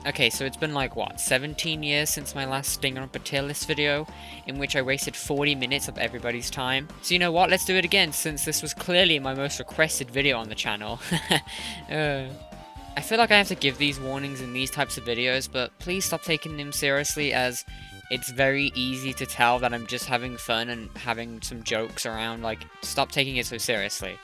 Okay, so it's been like, what, 17 years since my last Danganronpa tier list video, in which I wasted 40 minutes of everybody's time. So you know what, let's do it again, since this was clearly my most requested video on the channel. I feel like I have to give these warnings in these types of videos, but please stop taking them seriously, as it's very easy to tell that I'm just having fun and having some jokes around. Like, stop taking it so seriously.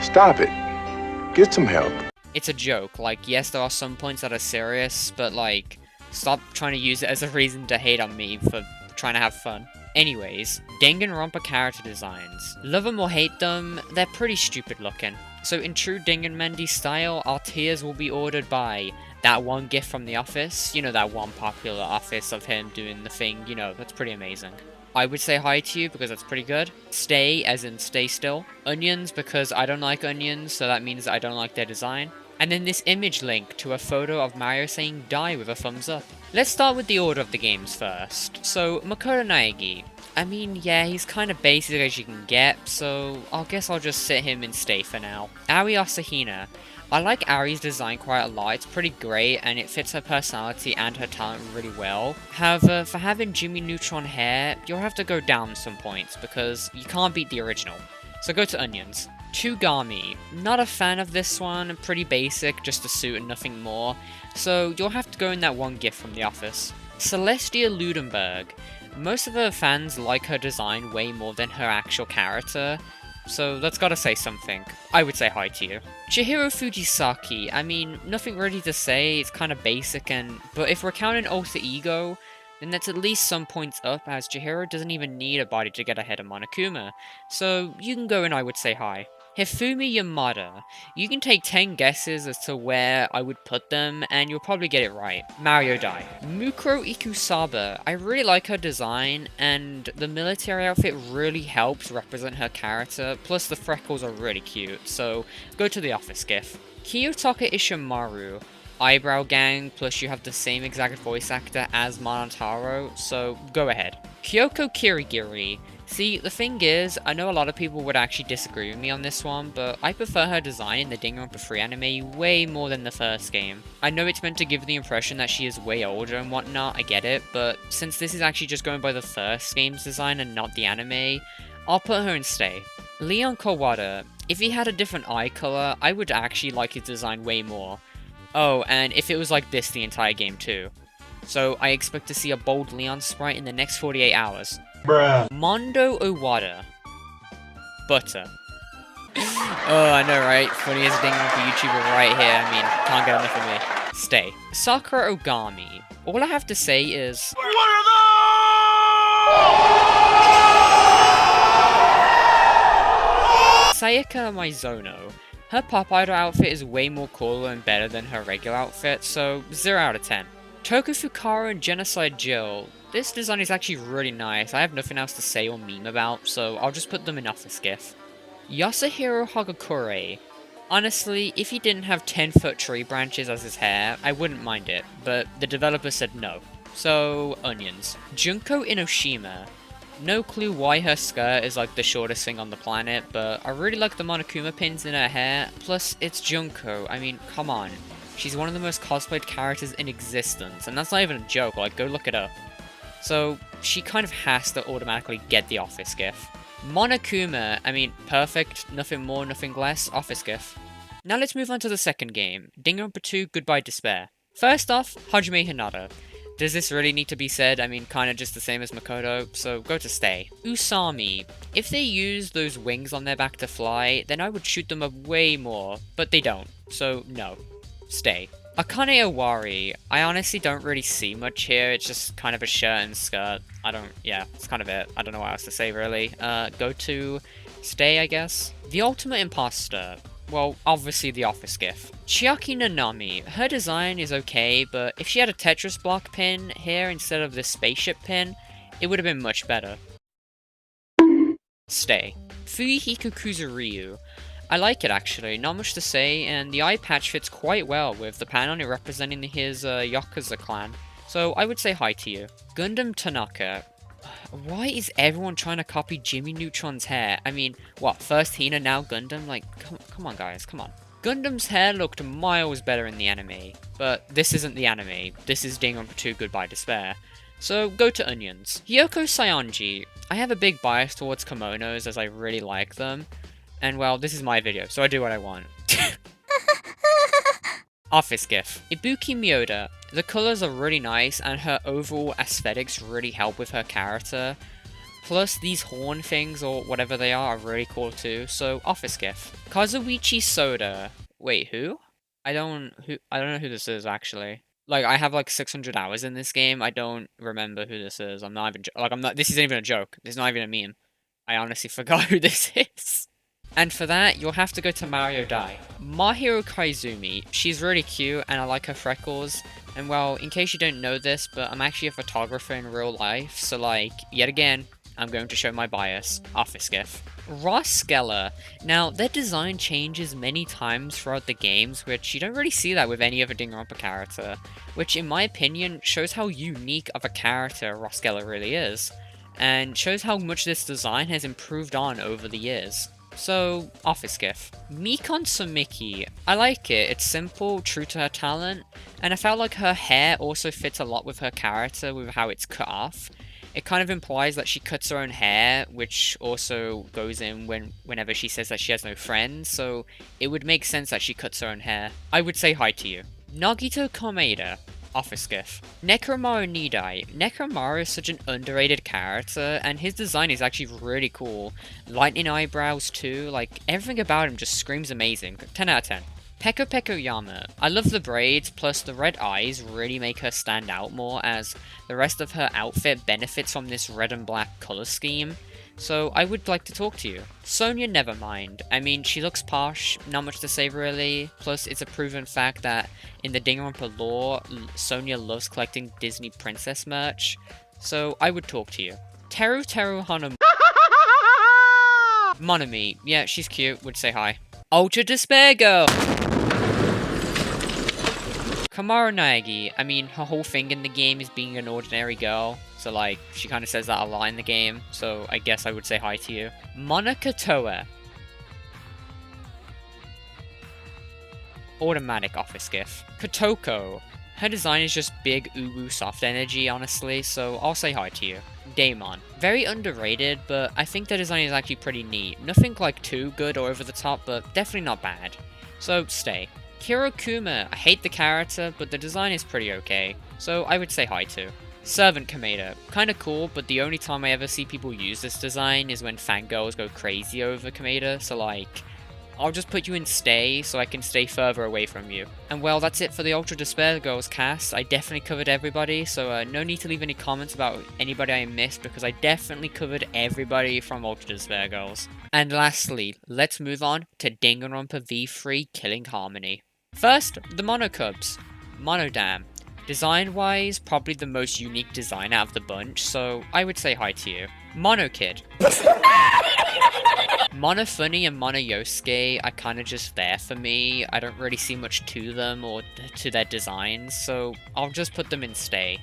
Stop it. Get some help. It's a joke. Like, yes, there are some points that are serious, but like, stop trying to use it as a reason to hate on me for trying to have fun. Anyways, Danganronpa character designs. Love them or hate them, they're pretty stupid looking. So in true Danganmandy style, our tiers will be ordered by that one gif from The Office. You know, that one popular office of him doing the thing, you know, that's pretty amazing. I would say hi to you because that's pretty good. Stay, as in stay still. Onions, because I don't like onions, so that means I don't like their design. And then this image link to a photo of Mario saying die with a thumbs up. Let's start with the order of the games first. So, Makoto Naegi. I mean, yeah, he's kind of basic as you can get, so I guess I'll just sit him in stay for now. Ari Asahina. I like Ari's design quite a lot, it's pretty great, and it fits her personality and her talent really well. However, for having Jimmy Neutron hair, you'll have to go down some points, because you can't beat the original. So go to Onions. Tugami. Not a fan of this one, pretty basic, just a suit and nothing more, so you'll have to go in that one gif from The Office. Celestia Ludenberg. Most of her fans like her design way more than her actual character, so that's gotta say something. I would say hi to you. Chihiro Fujisaki, I mean, nothing really to say, it's kinda basic, but if we're counting Alter Ego, then that's at least some points up, as Chihiro doesn't even need a body to get ahead of Monokuma, so you can go and I would say hi. Hifumi Yamada. You can take 10 guesses as to where I would put them, and you'll probably get it right. Mario Dai. Mukuro Ikusaba. I really like her design, and the military outfit really helps represent her character, plus the freckles are really cute, so go to The Office gif. Kiyotaka Ishimaru. Eyebrow gang, plus you have the same exact voice actor as Monotaro, so go ahead. Kyoko Kirigiri. See, the thing is, I know a lot of people would actually disagree with me on this one, but I prefer her design in the Danganronpa 3 anime way more than the first game. I know it's meant to give the impression that she is way older and whatnot, I get it, but since this is actually just going by the first game's design and not the anime, I'll put her in stay. Leon Kawada. If he had a different eye color, I would actually like his design way more. Oh, and if it was like this the entire game too. So I expect to see a bold Leon sprite in the next 48 hours. Bruh. Mondo Owada. Butter. Oh, I know, right? Funniest thing for YouTuber right here. I mean, can't get enough of me. Stay. Sakura Ogami. All I have to say is... What are those? Sayaka Mizono. Her pop idol outfit is way more cooler and better than her regular outfit, so 0 out of 10. Toku Fukaru and Genocide Jill. This design is actually really nice. I have nothing else to say or meme about, so I'll just put them in Office gif. Yasuhiro Hagakure. Honestly, if he didn't have 10-foot tree branches as his hair, I wouldn't mind it, but the developer said no. So, Onions. Junko Inoshima. No clue why her skirt is like the shortest thing on the planet, but I really like the Monokuma pins in her hair, plus it's Junko, I mean, come on. She's one of the most cosplayed characters in existence, and that's not even a joke, like, go look it up. So, she kind of has to automatically get the Office gif. Monokuma, I mean, perfect, nothing more, nothing less, Office gif. Now let's move on to the second game, Danganronpa 2 Goodbye Despair. First off, Hajime Hinata. Does this really need to be said? I mean, kinda just the same as Makoto, so go to stay. Usami. If they use those wings on their back to fly, then I would shoot them up way more, but they don't, so no. Stay. Akane Owari. I honestly don't really see much here, it's just kind of a shirt and skirt. Yeah, it's kind of it. I don't know what else to say, really. Go to stay, I guess. The Ultimate Imposter. Well, obviously the Office gif. Chiaki Nanami. Her design is okay, but if she had a Tetris block pin here instead of this spaceship pin, it would have been much better. Stay. Fuyuhiko Kuzuryu. I like it actually, not much to say, and the eye patch fits quite well with the pan on it representing his Yakuza clan, so I would say hi to you. Gundam Tanaka. Why is everyone trying to copy Jimmy Neutron's hair? I mean, what, first Hina, now Gundam? Like, come on guys, come on. Gundam's hair looked miles better in the anime, but this isn't the anime, this is Danganronpa 2 Goodbye Despair. So go to onions. Hyoko Saionji. I have a big bias towards kimonos as I really like them, and well, this is my video, so I do what I want. Office GIF. Ibuki Miyoda. The colours are really nice and her overall aesthetics really help with her character. Plus these horn things or whatever they are really cool too, so office GIF. Kazuichi Soda. Wait, who? I don't know who this is actually. Like I have like 600 hours in this game. I don't remember who this is. This isn't even a joke. This is not even a meme. I honestly forgot who this is. And for that, you'll have to go to Mario Dai. Mahiro Kaizumi, she's really cute and I like her freckles. And well, in case you don't know this, but I'm actually a photographer in real life, so like, yet again, I'm going to show my bias. Office GIF. Ross Geller. Now, their design changes many times throughout the games, which you don't really see that with any other Danganronpa character, which in my opinion shows how unique of a character Ross Geller really is, and shows how much this design has improved on over the years. So, office GIF. Mikon Sumiki. I like it, it's simple, true to her talent, and I felt like her hair also fits a lot with her character with how it's cut off. It kind of implies that she cuts her own hair, which also goes in whenever she says that she has no friends, so it would make sense that she cuts her own hair. I would say hi to you. Nagito Komeida. Office GIF. Nekomaru Nidai. Nekomaru is such an underrated character, and his design is actually really cool. Lightning eyebrows too, like everything about him just screams amazing. 10 out of 10. Peko Peko Yama. I love the braids, plus the red eyes really make her stand out more as the rest of her outfit benefits from this red and black color scheme. So I would like to talk to you. Sonia Nevermind. I mean, she looks posh, not much to say really. Plus, it's a proven fact that in the Danganronpa lore, Sonia loves collecting Disney princess merch. So I would talk to you. Teru Hanami. Monami. Yeah, she's cute. Would say hi. Ultra Despair Girl. Kamaru Naegi, I mean, her whole thing in the game is being an ordinary girl, so like, she kind of says that a lot in the game, so I guess I would say hi to you. Monica Toa. Automatic office GIF. Kotoko. Her design is just big, uwu soft energy, honestly, so I'll say hi to you. Daemon. Very underrated, but I think the design is actually pretty neat. Nothing like too good or over the top, but definitely not bad. So, stay. Kirokuma. I hate the character, but the design is pretty okay, so I would say hi to. Servant Kameda. Kinda cool, but the only time I ever see people use this design is when fangirls go crazy over Kameda, so like, I'll just put you in stay so I can stay further away from you. And well, that's it for the Ultra Despair Girls cast. I definitely covered everybody, so no need to leave any comments about anybody I missed because I definitely covered everybody from Ultra Despair Girls. And lastly, let's move on to Danganronpa V3 Killing Harmony. First, the Monocubs. Monodam. Design-wise, probably the most unique design out of the bunch, so I would say hi to you. Monokid. Monofunny and Monoyosuke are kind of just there for me. I don't really see much to them or to their designs, so I'll just put them in stay.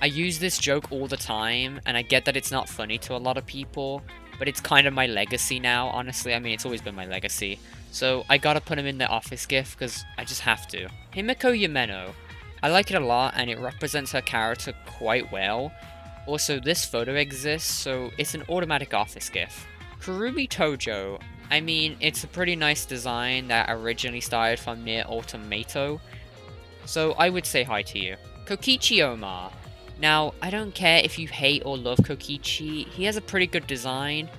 I use this joke all the time, and I get that it's not funny to a lot of people, but it's kind of my legacy now, honestly. I mean, it's always been my legacy. So I gotta put him in the office GIF, because I just have to. Himiko Yameno. I like it a lot, and it represents her character quite well. Also, this photo exists, so it's an automatic office GIF. Kurubi Tojo. I mean, it's a pretty nice design that originally started from Nier Automata, so I would say hi to you. Kokichi Omar. Now, I don't care if you hate or love Kokichi, he has a pretty good design.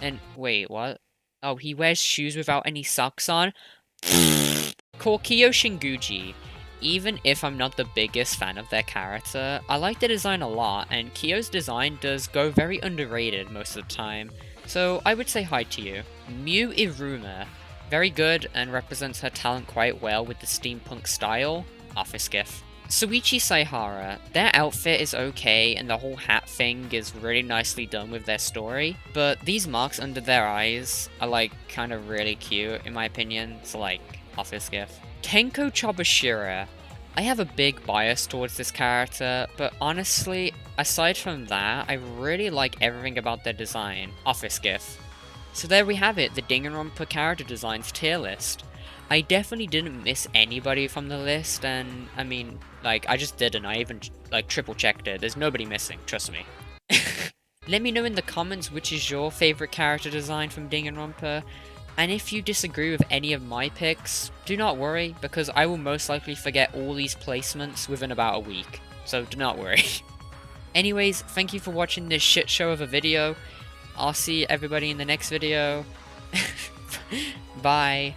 And, wait, what? Oh, he wears shoes without any socks on? Korkiyo Shinguji. Even if I'm not the biggest fan of their character, I like the design a lot, and Kyo's design does go very underrated most of the time, so I would say hi to you. Miu Iruma. Very good, and represents her talent quite well with the steampunk style. Office GIF. Suichi Saihara. Their outfit is okay, and the whole hat thing is really nicely done with their story, but these marks under their eyes are like kind of really cute in my opinion, so like, office GIF. Kenko Chobashira. I have a big bias towards this character, but honestly, aside from that, I really like everything about their design. Office GIF. So there we have it, the Danganronpa character designs tier list. I definitely didn't miss anybody from the list, and I mean, like, I just didn't. I even, like, triple checked it. There's nobody missing, trust me. Let me know in the comments which is your favorite character design from Danganronpa, and if you disagree with any of my picks, do not worry, because I will most likely forget all these placements within about a week, so do not worry. Anyways, thank you for watching this shit show of a video. I'll see everybody in the next video. Bye.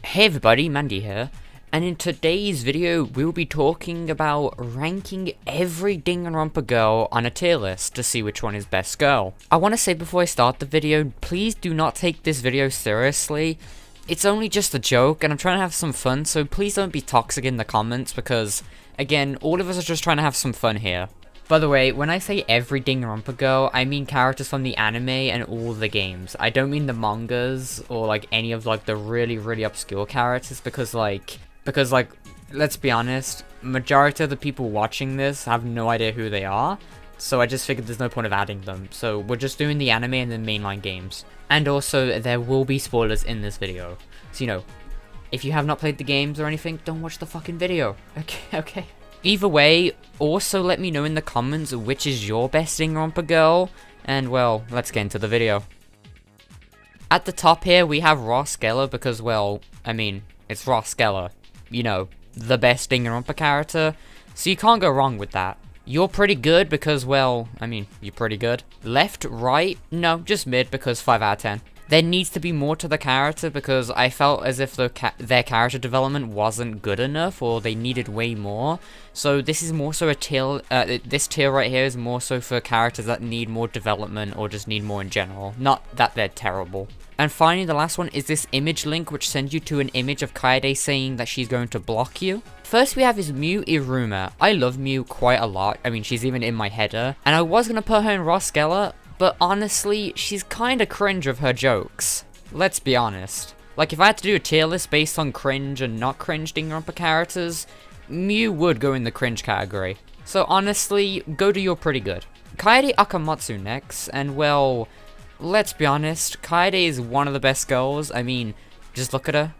Hey everybody, Mandy here, and in today's video we'll be talking about ranking every Danganronpa girl on a tier list to see which one is best girl. I want to say before I start the video, please do not take this video seriously. It's only just a joke and I'm trying to have some fun, so please don't be toxic in the comments because, again, all of us are just trying to have some fun here. By the way, when I say every Danganronpa girl, I mean characters from the anime and all the games. I don't mean the mangas or like any of like the really obscure characters because like, let's be honest, majority of the people watching this have no idea who they are. So I just figured there's no point of adding them. So we're just doing the anime and the mainline games. And also, there will be spoilers in this video. So, you know, if you have not played the games or anything, don't watch the fucking video. Okay. Either way, also let me know in the comments which is your best Danganronpa girl, and well, let's get into the video. At the top here, we have Ross Geller because, well, I mean, it's Ross Geller. You know, the best Danganronpa character, so you can't go wrong with that. You're pretty good because, well, I mean, you're pretty good. Left, right, no, just mid because 5 out of 10. There needs to be more to the character because I felt as if their character development wasn't good enough or they needed way more. So this is more so a tier, this tier right here is more so for characters that need more development or just need more in general. Not that they're terrible. And finally, the last one is this image link which sends you to an image of Kaede saying that she's going to block you. First we have is Miu Iruma. I love Miu quite a lot. I mean, she's even in my header. And I was going to put her in Ross Geller, but honestly, she's kinda cringe with her jokes. Let's be honest. Like, if I had to do a tier list based on cringe and not cringe Danganronpa characters, Miu would go in the cringe category. So honestly, go to your pretty good. Kaede Akamatsu next, and well, let's be honest, Kaede is one of the best girls. I mean, just look at her.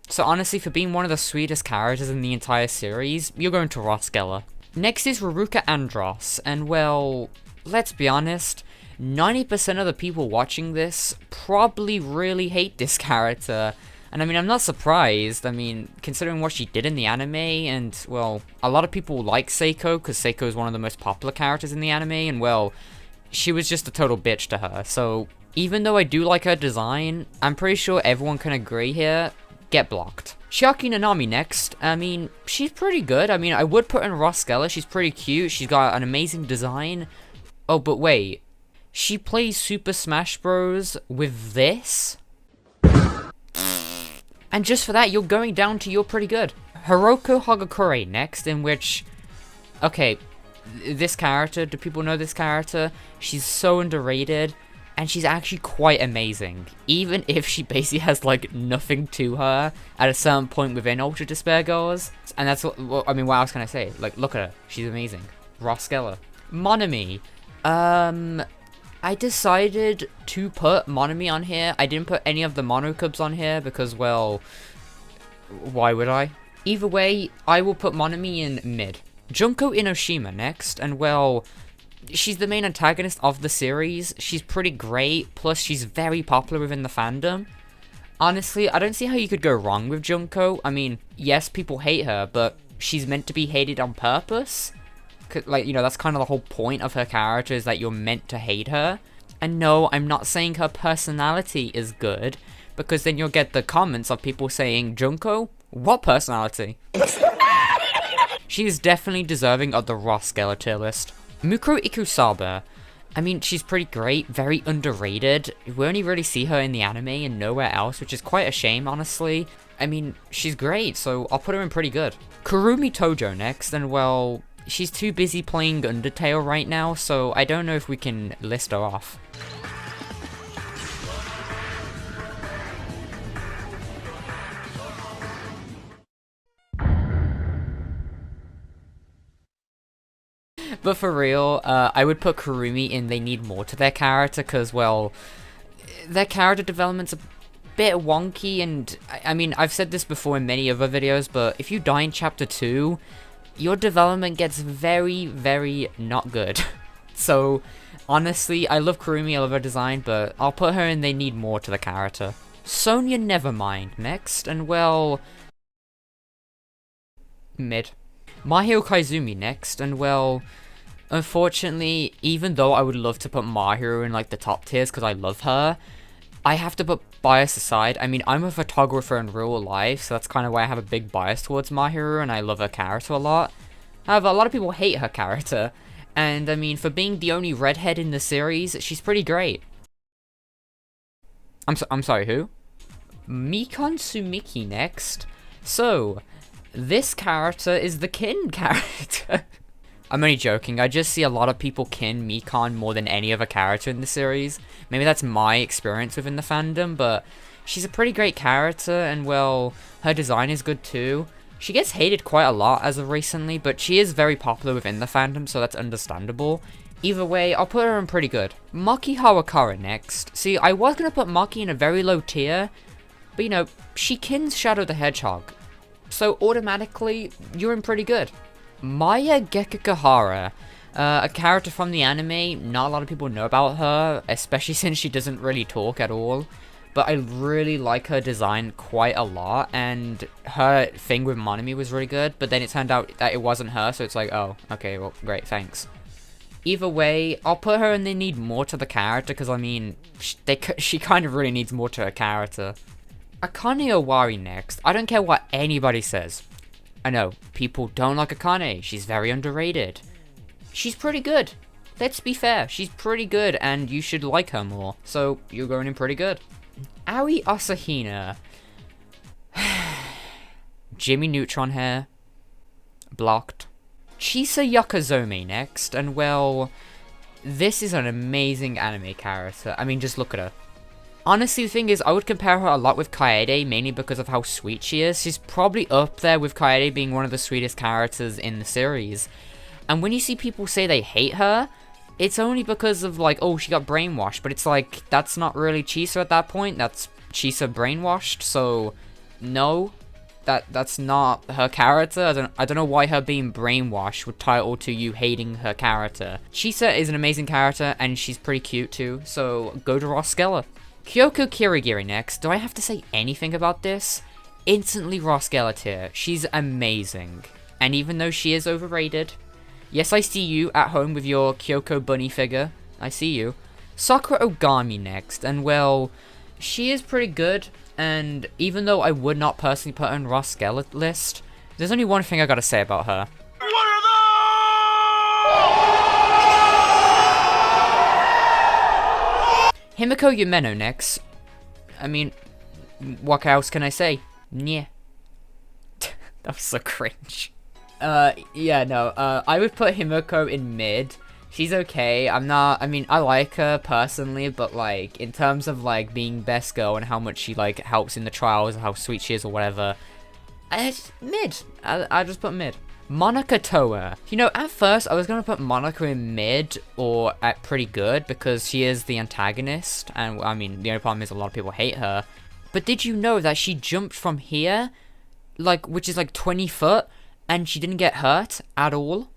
So honestly, for being one of the sweetest characters in the entire series, you're going to Ross Geller. Next is Ruruka Andros, and well, let's be honest, 90% of the people watching this probably really hate this character. And I mean, I'm not surprised, I mean, considering what she did in the anime, and well, a lot of people like Seiko, because Seiko is one of the most popular characters in the anime, and well, she was just a total bitch to her. So, even though I do like her design, I'm pretty sure everyone can agree here, get blocked. Chiaki Nanami next. I mean, she's pretty good. I mean, I would put in Ross Geller. She's pretty cute. She's got an amazing design. Oh, but wait. She plays Super Smash Bros. With this? And just for that, you're going down to you're pretty good. Hiroko Hagakure next, in which... Okay, this character, do people know this character? She's so underrated. And she's actually quite amazing, even if she basically has, like, nothing to her at a certain point within Ultra Despair Girls. And that's what else can I say? Like, look at her. She's amazing. Ross Geller. Monami. I decided to put Monami on here. I didn't put any of the Monokubs on here because, well, why would I? Either way, I will put Monami in mid. Junko Inoshima next, and well... she's the main antagonist of the series. She's pretty great, plus she's very popular within the fandom. Honestly, I don't see how you could go wrong with Junko. I mean, yes, people hate her, but she's meant to be hated on purpose. Like, you know, that's kind of the whole point of her character, is that you're meant to hate her. And no, I'm not saying her personality is good, because then you'll get the comments of people saying, Junko, what personality? She is definitely deserving of the Ross Geller tier list. Mukuro Ikusaba. I mean, she's pretty great, very underrated. We only really see her in the anime and nowhere else, which is quite a shame, honestly. I mean, she's great, so I'll put her in pretty good. Kurumi Tojo next, and well, she's too busy playing Undertale right now, so I don't know if we can list her off. But for real, I would put Kurumi in They Need More to their character, because, well, their character development's a bit wonky, and, I mean, I've said this before in many other videos, but if you die in Chapter 2, your development gets very, very not good. So, honestly, I love Kurumi, I love her design, but I'll put her in They Need More to the character. Sonya Nevermind next, and well... mid. Mahiro Kaizumi next, and well... unfortunately, even though I would love to put Mahiro in like the top tiers because I love her, I have to put bias aside. I mean, I'm a photographer in real life, so that's kind of why I have a big bias towards Mahiro, and I love her character a lot. However, a lot of people hate her character, and I mean, for being the only redhead in the series, she's pretty great. I'm sorry, who? Mikon Sumiki next. So, this character is the Kin character. I'm only joking, I just see a lot of people kin Mikon more than any other character in the series. Maybe that's my experience within the fandom, but she's a pretty great character, and well, her design is good too. She gets hated quite a lot as of recently, but she is very popular within the fandom, so that's understandable. Either way, I'll put her in pretty good. Maki Hawakara next. See, I was going to put Maki in a very low tier, but you know, she kins Shadow the Hedgehog. So automatically, you're in pretty good. Maya Gekikahara, a character from the anime. Not a lot of people know about her, especially since she doesn't really talk at all. But I really like her design quite a lot, and her thing with Monami was really good, but then it turned out that it wasn't her, so it's like, oh, okay, well, great, thanks. Either way, I'll put her in They Need More to the character, because I mean, she kind of really needs more to her character. Akane Owari next. I don't care what anybody says. I know, people don't like Akane, she's very underrated. She's pretty good. Let's be fair, she's pretty good, and you should like her more. So, you're going in pretty good. Aoi Asahina. Jimmy Neutron hair. Blocked. Chisa Yakazome next, and well, this is an amazing anime character. I mean, just look at her. Honestly, the thing is, I would compare her a lot with Kaede, mainly because of how sweet she is. She's probably up there with Kaede being one of the sweetest characters in the series. And when you see people say they hate her, it's only because of, like, oh, she got brainwashed. But it's like, that's not really Chisa at that point. That's Chisa brainwashed. So, no, that's not her character. I don't know why her being brainwashed would title to you hating her character. Chisa is an amazing character, and she's pretty cute too. So, go to Roskella. Kyoko Kirigiri next. Do I have to say anything about this? Instantly Roskella tier. She's amazing. And even though she is overrated, yes, I see you at home with your Kyoko bunny figure. I see you. Sakura Ogami next. And well, she is pretty good. And even though I would not personally put her on Roskella list, there's only one thing I gotta say about her. Himiko Yumeno next. I mean, what else can I say? Yeah. That was so cringe. Yeah, no, I would put Himiko in mid. She's okay. I mean, I like her personally, but like, in terms of like being best girl and how much she like helps in the trials, how sweet she is or whatever, mid. I just put mid. Monica Toa. You know, at first I was gonna put Monica in mid or at pretty good because she is the antagonist, and I mean, the only problem is a lot of people hate her. But did you know that she jumped from here, like, which is like 20 foot, and she didn't get hurt at all?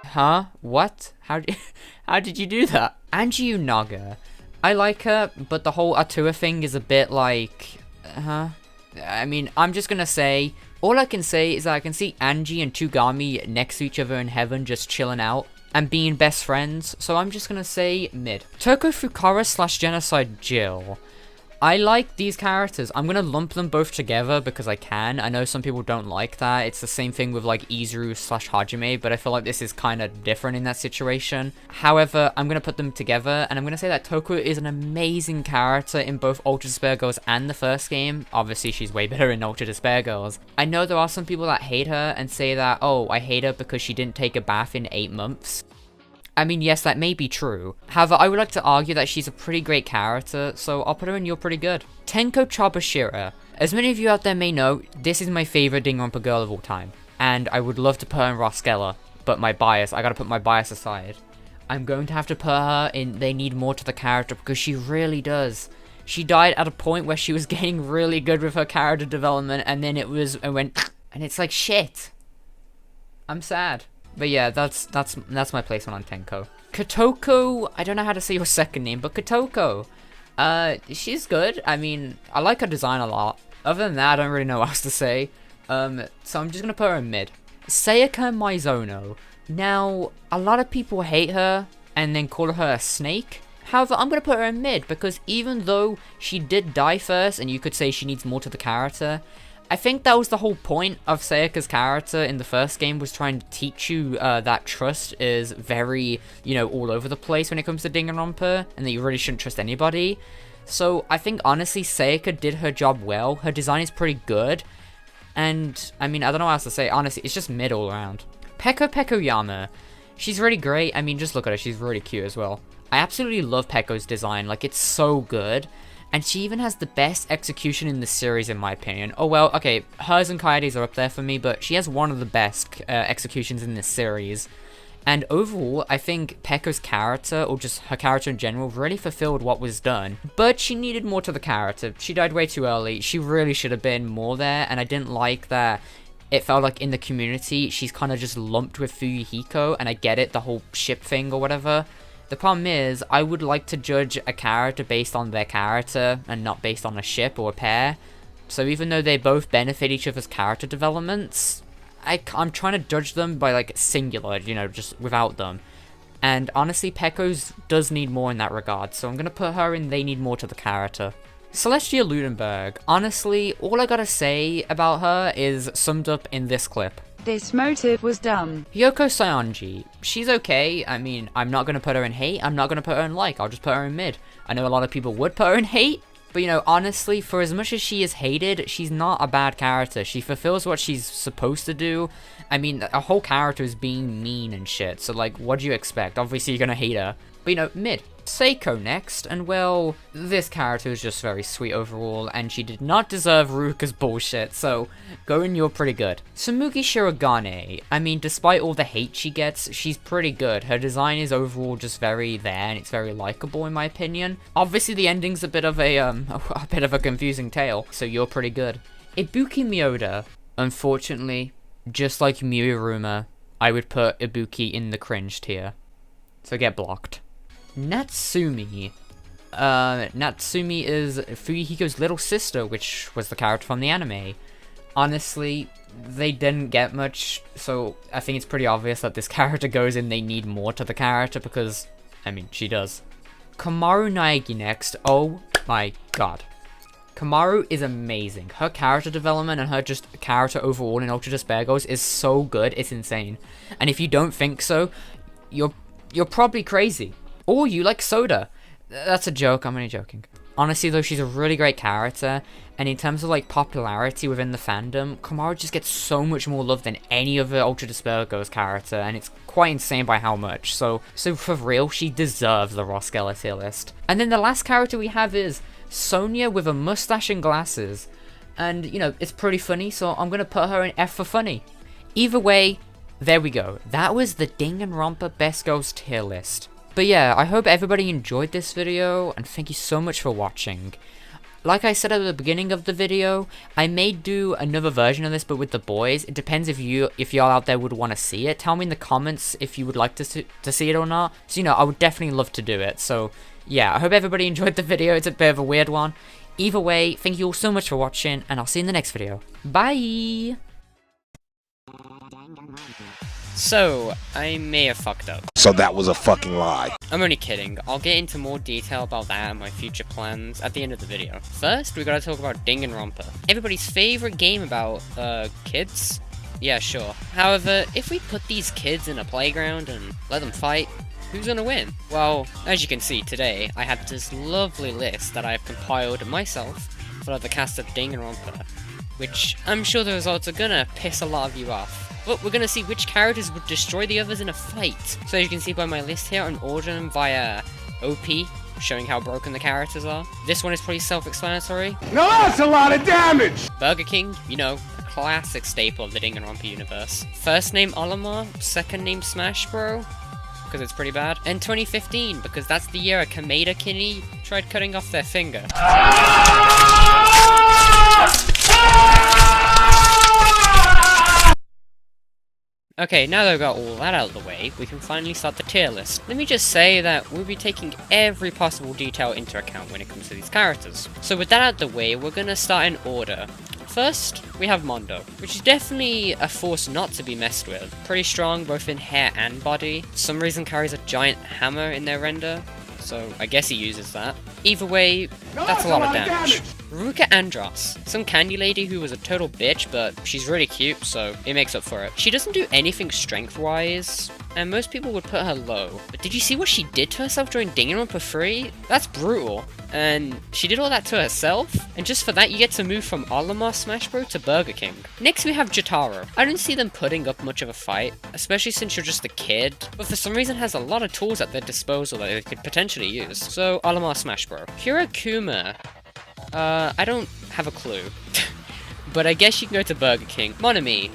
Huh? What? How did you do that? Angie Unaga. I like her, but the whole Atua thing is a bit like... I mean, I'm just gonna say... All I can say is that I can see Angie and Tugami next to each other in heaven just chilling out and being best friends, so I'm just gonna say mid. Toko Fukara / Genocide Jill. I like these characters. I'm gonna lump them both together because I can. I know some people don't like that. It's the same thing with like Izuru / Hajime, but I feel like this is kind of different in that situation. However, I'm gonna put them together, and I'm gonna say that Toku is an amazing character in both Ultra Despair Girls and the first game. Obviously, she's way better in Ultra Despair Girls. I know there are some people that hate her and say that, oh, I hate her because she didn't take a bath in 8 months. I mean, yes, that may be true. However, I would like to argue that she's a pretty great character, so I'll put her in You're Pretty Good. Tenko Chabashira. As many of you out there may know, this is my favorite Danganronpa girl of all time, and I would love to put her in Roskella, but I gotta put my bias aside. I'm going to have to put her in They Need More to the Character, because she really does. She died at a point where she was getting really good with her character development, and then it went, and it's like, shit. I'm sad. But yeah, that's my placement on Tenko. Kotoko, I don't know how to say your second name, but Kotoko. She's good. I mean, I like her design a lot. Other than that, I don't really know what else to say. So I'm just gonna put her in mid. Sayaka Mizono. Now, a lot of people hate her and then call her a snake. However, I'm gonna put her in mid because even though she did die first and you could say she needs more to the character, I think that was the whole point of Sayaka's character in the first game, was trying to teach you that trust is very, all over the place when it comes to Danganronpa, and that you really shouldn't trust anybody. So I think honestly Sayaka did her job well. Her design is pretty good, and I mean, I don't know what else to say. Honestly, it's just mid all around. Peko Pekoyama. She's really great. I mean, just look at her. She's really cute as well. I absolutely love Peko's design. Like, it's so good. And she even has the best execution in the series, in my opinion. Oh, well, okay, hers and Kaede's are up there for me, but she has one of the best executions in this series. And overall, I think Peko's character, or just her character in general, really fulfilled what was done. But she needed more to the character. She died way too early. She really should have been more there, and I didn't like that. It felt like in the community, she's kind of just lumped with Fuyuhiko, and I get it, the whole ship thing or whatever. The problem is, I would like to judge a character based on their character, and not based on a ship or a pair. So even though they both benefit each other's character developments, I'm trying to judge them by, like, singular, just without them. And honestly, Peko's does need more in that regard, so I'm gonna put her in They Need More to the Character. Celestia Ludenberg. Honestly, all I gotta say about her is summed up in this clip. This motive was dumb. Yoko Saionji. She's okay. I mean, I'm not gonna put her in hate, I'm not gonna put her in like, I'll just put her in mid. I know a lot of people would put her in hate, but honestly, for as much as she is hated, she's not a bad character. She fulfills what she's supposed to do. I mean, a whole character is being mean and shit, so like, what do you expect? Obviously, you're gonna hate her. But mid. Seiko next, and well, this character is just very sweet overall, and she did not deserve Ruka's bullshit, so going You're Pretty Good. Tsumugi Shirogane. I mean, despite all the hate she gets, she's pretty good. Her design is overall just very there, and it's very likable in my opinion. Obviously, the ending's a bit of a confusing tale, so You're Pretty Good. Ibuki Miyoda. Unfortunately, just like Miyuruma, I would put Ibuki in the cringe tier, so get blocked. Natsumi. Natsumi is Fuyuhiko's little sister, which was the character from the anime. Honestly, they didn't get much, so I think it's pretty obvious that this character goes in They Need More to the character, because, I mean, she does. Kamaru Naegi next. Oh my god. Kamaru is amazing. Her character development and her just character overall in Ultra Despair Girls is so good, it's insane. And if you don't think so, you're probably crazy. Or you like soda. That's a joke, I'm only joking. Honestly though, she's a really great character, and in terms of like popularity within the fandom, Kamaru just gets so much more love than any other Ultra Despair Girls character, and it's quite insane by how much. So for real, she deserves the Roskella tier list. And then the last character we have is Sonia with a mustache and glasses. And it's pretty funny, so I'm gonna put her in F for funny. Either way, there we go. That was the Danganronpa Best Girls tier list. But yeah, I hope everybody enjoyed this video, and thank you so much for watching. Like I said at the beginning of the video, I may do another version of this, but with the boys. It depends if y'all out there would want to see it. Tell me in the comments if you would like to see it or not. So, I would definitely love to do it. So, yeah, I hope everybody enjoyed the video. It's a bit of a weird one. Either way, thank you all so much for watching, and I'll see you in the next video. Bye! So, I may have fucked up. So that was a fucking lie. I'm only kidding. I'll get into more detail about that and my future plans at the end of the video. First, we gotta talk about Danganronpa. Everybody's favorite game about, kids? Yeah, sure. However, if we put these kids in a playground and let them fight, who's gonna win? Well, as you can see today, I have this lovely list that I've compiled myself for the cast of Danganronpa, which I'm sure the results are gonna piss a lot of you off. But we're gonna see which characters would destroy the others in a fight. So as you can see by my list here, I'm ordering them via OP, showing how broken the characters are. This one is pretty self-explanatory. Now that's a lot of damage! Burger King, you know, a classic staple of the Danganronpa universe. First name Olimar, second name Smash Bro, because it's pretty bad. And 2015, because that's the year a Kameda Kinney tried cutting off their finger. Okay, now that I've got all that out of the way, we can finally start the tier list. Let me just say that we'll be taking every possible detail into account when it comes to these characters. So with that out of the way, we're gonna start in order. First, we have Mondo, which is definitely a force not to be messed with. Pretty strong both in hair and body. For some reason carries a giant hammer in their render, so I guess he uses that. Either way, that's a lot of damage. Ruka Andros, some candy lady who was a total bitch, but she's really cute, so it makes up for it. She doesn't do anything strength-wise, and most people would put her low. But did you see what she did to herself during Danganronpa 3? That's brutal. And she did all that to herself? And just for that, you get to move from Olimar Smash Bro to Burger King. Next, we have Jotaro. I don't see them putting up much of a fight, especially since you're just a kid, but for some reason has a lot of tools at their disposal that they could potentially use. So, Olimar Smash Bro. Hirakuma. I don't have a clue. But I guess you can go to Burger King. Monami.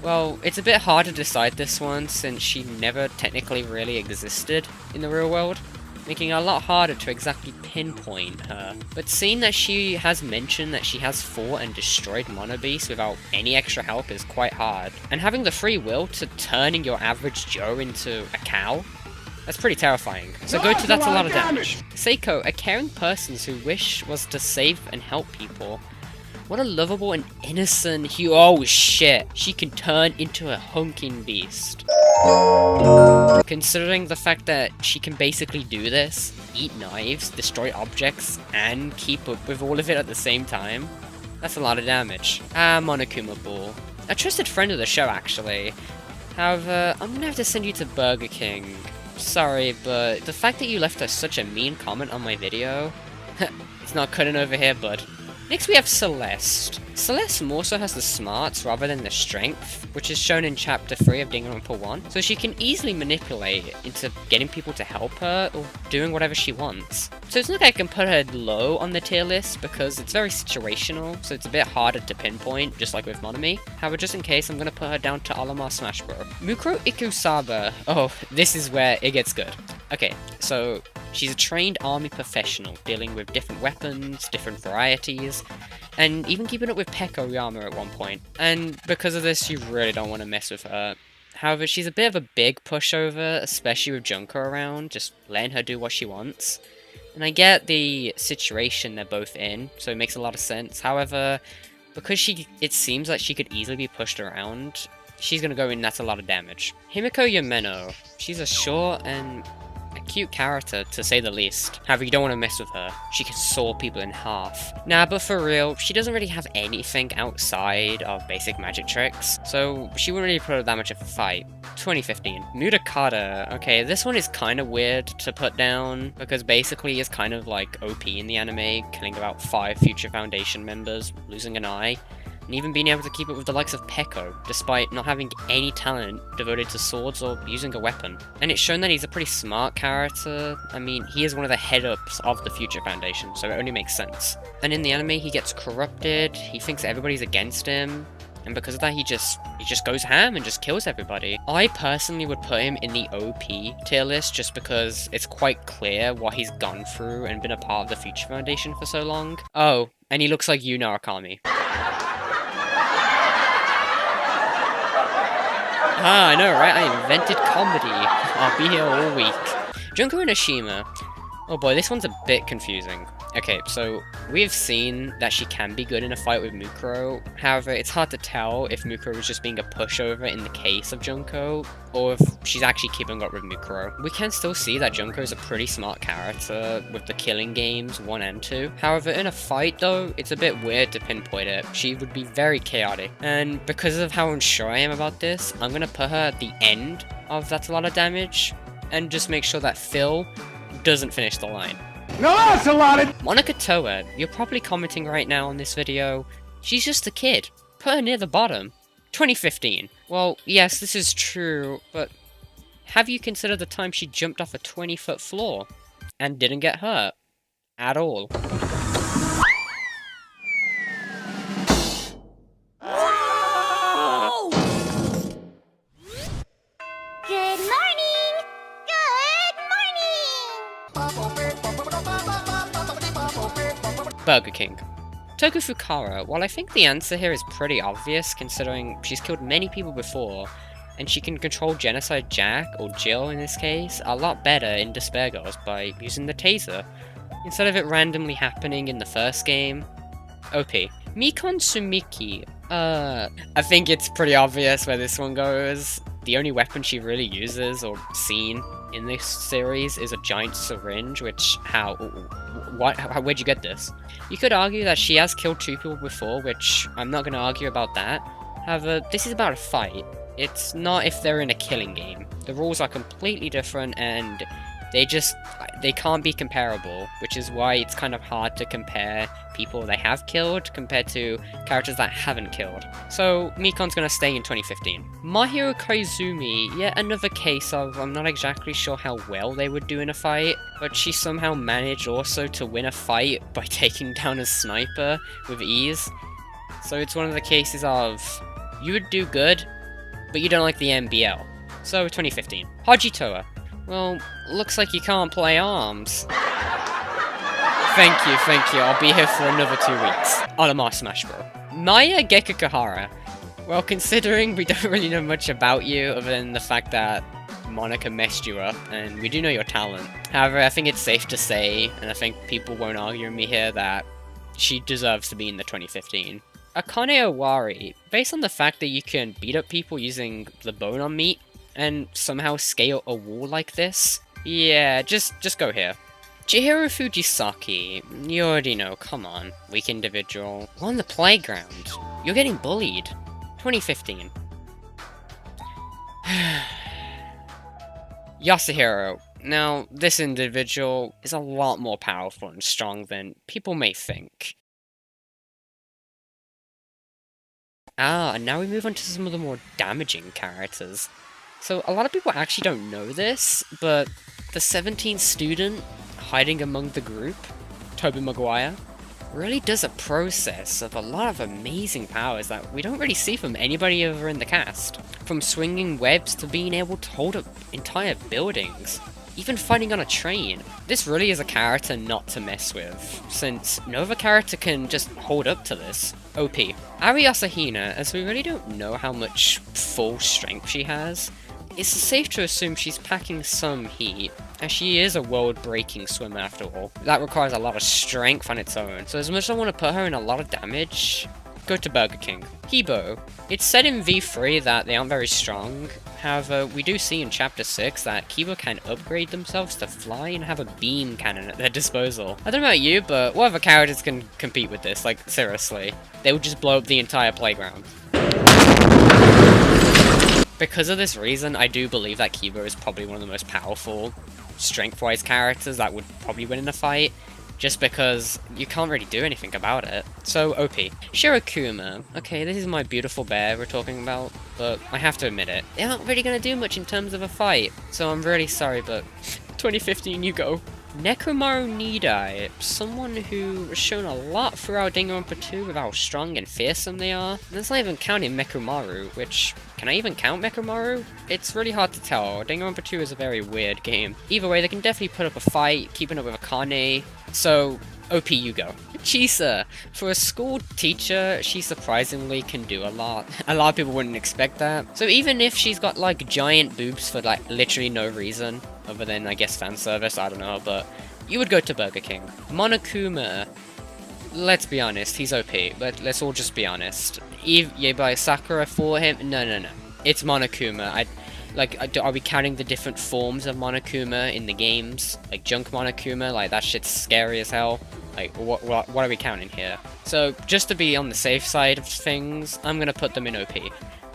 Well, it's a bit hard to decide this one since she never technically really existed in the real world, making it a lot harder to exactly pinpoint her. But seeing that she has mentioned that she has fought and destroyed Monobeast without any extra help is quite hard. And having the free will to turning your average Joe into a cow? That's pretty terrifying. So go to that's a lot of damage. Seiko, a caring person whose wish was to save and help people. What a lovable and innocent oh shit, she can turn into a honking beast. Considering the fact that she can basically do this, eat knives, destroy objects, and keep up with all of it at the same time, that's a lot of damage. Monokuma Ball. A trusted friend of the show, actually. However, I'm gonna have to send you to Burger King. Sorry, but the fact that you left us such a mean comment on my video, it's not cutting over here, bud. Next we have Celeste. Celeste more so has the smarts rather than the strength, which is shown in chapter 3 of Danganronpa 1, so she can easily manipulate into getting people to help her or doing whatever she wants. So it's not like I can put her low on the tier list because it's very situational, so it's a bit harder to pinpoint, just like with Monami. However, just in case, I'm gonna put her down to Olimar Smash Bro. Mukuro Ikusaba. Oh, this is where it gets good. Okay, so she's a trained army professional, dealing with different weapons, different varieties, and even keeping up with Peko Yama at one point. And because of this, you really don't want to mess with her. However, she's a bit of a big pushover, especially with Junko around, just letting her do what she wants. And I get the situation they're both in, so it makes a lot of sense. However, because it seems like she could easily be pushed around, she's gonna go in, that's a lot of damage. Himiko Yameno. She's a short and a cute character, to say the least. However, you don't want to mess with her. She can saw people in half. Nah, but for real, she doesn't really have anything outside of basic magic tricks, so she wouldn't really put her that much of a fight. 2015. Mudakata. Okay, this one is kind of weird to put down, because basically he's kind of like OP in the anime, killing about 5 Future Foundation members, losing an eye, and even being able to keep up with the likes of Peko, despite not having any talent devoted to swords or using a weapon. And it's shown that he's a pretty smart character. I mean, he is one of the head-ups of the Future Foundation, so it only makes sense. And in the anime, he gets corrupted, he thinks everybody's against him, and because of that, he just goes ham and just kills everybody. I personally would put him in the OP tier list just because it's quite clear what he's gone through and been a part of the Future Foundation for so long. Oh, and he looks like you, Narakami. Ah, I know, right? I invented comedy. I'll be here all week. Junko Inoshima. Oh boy, this one's a bit confusing. Okay, so we've seen that she can be good in a fight with Mukuro. However, it's hard to tell if Mukuro was just being a pushover in the case of Junko, or if she's actually keeping up with Mukuro. We can still see that Junko is a pretty smart character with the killing games 1 and 2. However, in a fight though, it's a bit weird to pinpoint it. She would be very chaotic. And because of how unsure I am about this, I'm gonna put her at the end of That's a Lot of Damage, and just make sure that Phil doesn't finish the line. Now that's a lot of... Monica Toa, you're probably commenting right now on this video, she's just a kid. Put her near the bottom. 2015. Well, yes, this is true, but have you considered the time she jumped off a 20-foot floor and didn't get hurt at all? Good morning! Burger King. Toku Fukara, while I think the answer here is pretty obvious considering she's killed many people before, and she can control Genocide Jack, or Jill in this case, a lot better in Despair Girls by using the taser, instead of it randomly happening in the first game. OP. Mikon Sumiki. I think it's pretty obvious where this one goes. The only weapon she really uses, or seen, in this series is a giant syringe, which, where'd you get this? You could argue that she has killed 2 people before, which I'm not going to argue about that. However, this is about a fight. It's not if they're in a killing game. The rules are completely different, and they can't be comparable, which is why it's kind of hard to compare people they have killed compared to characters that haven't killed. So Mikon's gonna stay in 2015. My Hero Koizumi, yet another case of I'm not exactly sure how well they would do in a fight, but she somehow managed also to win a fight by taking down a sniper with ease. So it's one of the cases of you would do good, but you don't like the MBL. So 2015. Hajitoa. Well, looks like you can't play arms. Thank you, I'll be here for another 2 weeks. Onomar Smash Bro. Maya Gekukahara. Well, considering we don't really know much about you, other than the fact that Monica messed you up, and we do know your talent. However, I think it's safe to say, and I think people won't argue with me here, that she deserves to be in the 2015. Akane Owari. Based on the fact that you can beat up people using the bone on meat, and somehow scale a wall like this? Yeah, just go here. Chihiro Fujisaki, you already know, come on, weak individual. On the playground, you're getting bullied. 2015. Yasuhiro. Now, this individual is a lot more powerful and strong than people may think. And now we move on to some of the more damaging characters. So, a lot of people actually don't know this, but the 17th student hiding among the group, Tobey Maguire, really does a process of a lot of amazing powers that we don't really see from anybody over in the cast. From swinging webs to being able to hold up entire buildings, even fighting on a train. This really is a character not to mess with, since no other character can just hold up to this. OP. Ari Asahina, as we really don't know how much full strength she has, it's safe to assume she's packing some heat, as she is a world-breaking swimmer after all. That requires a lot of strength on its own, so as much as I want to put her in a lot of damage, go to Burger King. Hebo. It's said in V3 that they aren't very strong, however, we do see in Chapter 6 that Kiba can upgrade themselves to fly and have a beam cannon at their disposal. I don't know about you, but what other characters can compete with this? Like, seriously. They would just blow up the entire playground. Because of this reason, I do believe that Kiba is probably one of the most powerful, strength-wise characters that would probably win in a fight, just because you can't really do anything about it. So, OP. Shirokuma. Okay, this is my beautiful bear we're talking about, but I have to admit it. They aren't really gonna do much in terms of a fight, so I'm really sorry, but 2015, you go. Nekomaru Nidai, someone who has shown a lot throughout Danganronpa 2 with how strong and fearsome they are. And that's not even counting Mekumaru, which, can I even count Mekumaru? It's really hard to tell. Danganronpa 2 is a very weird game. Either way, they can definitely put up a fight, keeping up with Akane, so OP you go. Chisa. For a school teacher, she surprisingly can do a lot. A lot of people wouldn't expect that. So even if she's got like giant boobs for like literally no reason, other than I guess fan service, I don't know, but you would go to Burger King. Monokuma. Let's be honest, he's OP, but let's all just be honest. You buy Sakura for him? No. It's Monokuma. Are we counting the different forms of Monokuma in the games? Like Junk Monokuma? Like, that shit's scary as hell. Like, what are we counting here? So, just to be on the safe side of things, I'm gonna put them in OP.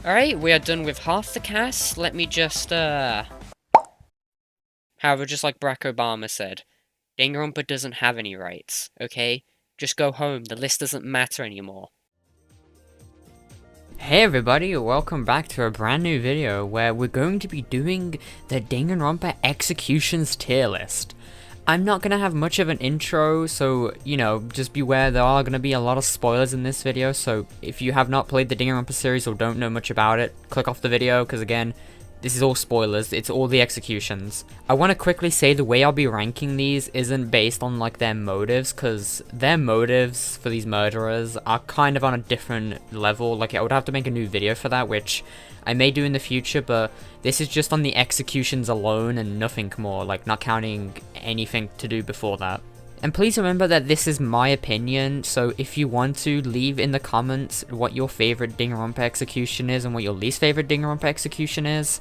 Alright, we are done with half the cast. Let me just, However, just like Barack Obama said, Danganronpa doesn't have any rights, okay? Just go home, the list doesn't matter anymore. Hey everybody, welcome back to a brand new video where we're going to be doing the Danganronpa Executions tier list. I'm not going to have much of an intro, so, you know, just beware there are going to be a lot of spoilers in this video, so if you have not played the Danganronpa series or don't know much about it, click off the video, because again, this is all spoilers, it's all the executions. I want to quickly say the way I'll be ranking these isn't based on like their motives, because their motives for these murderers are kind of on a different level. Like I would have to make a new video for that, which I may do in the future, but this is just on the executions alone and nothing more, like not counting anything to do before that. And please remember that this is my opinion, so if you want to, leave in the comments what your favorite Danganronpa execution is and what your least favorite Danganronpa execution is.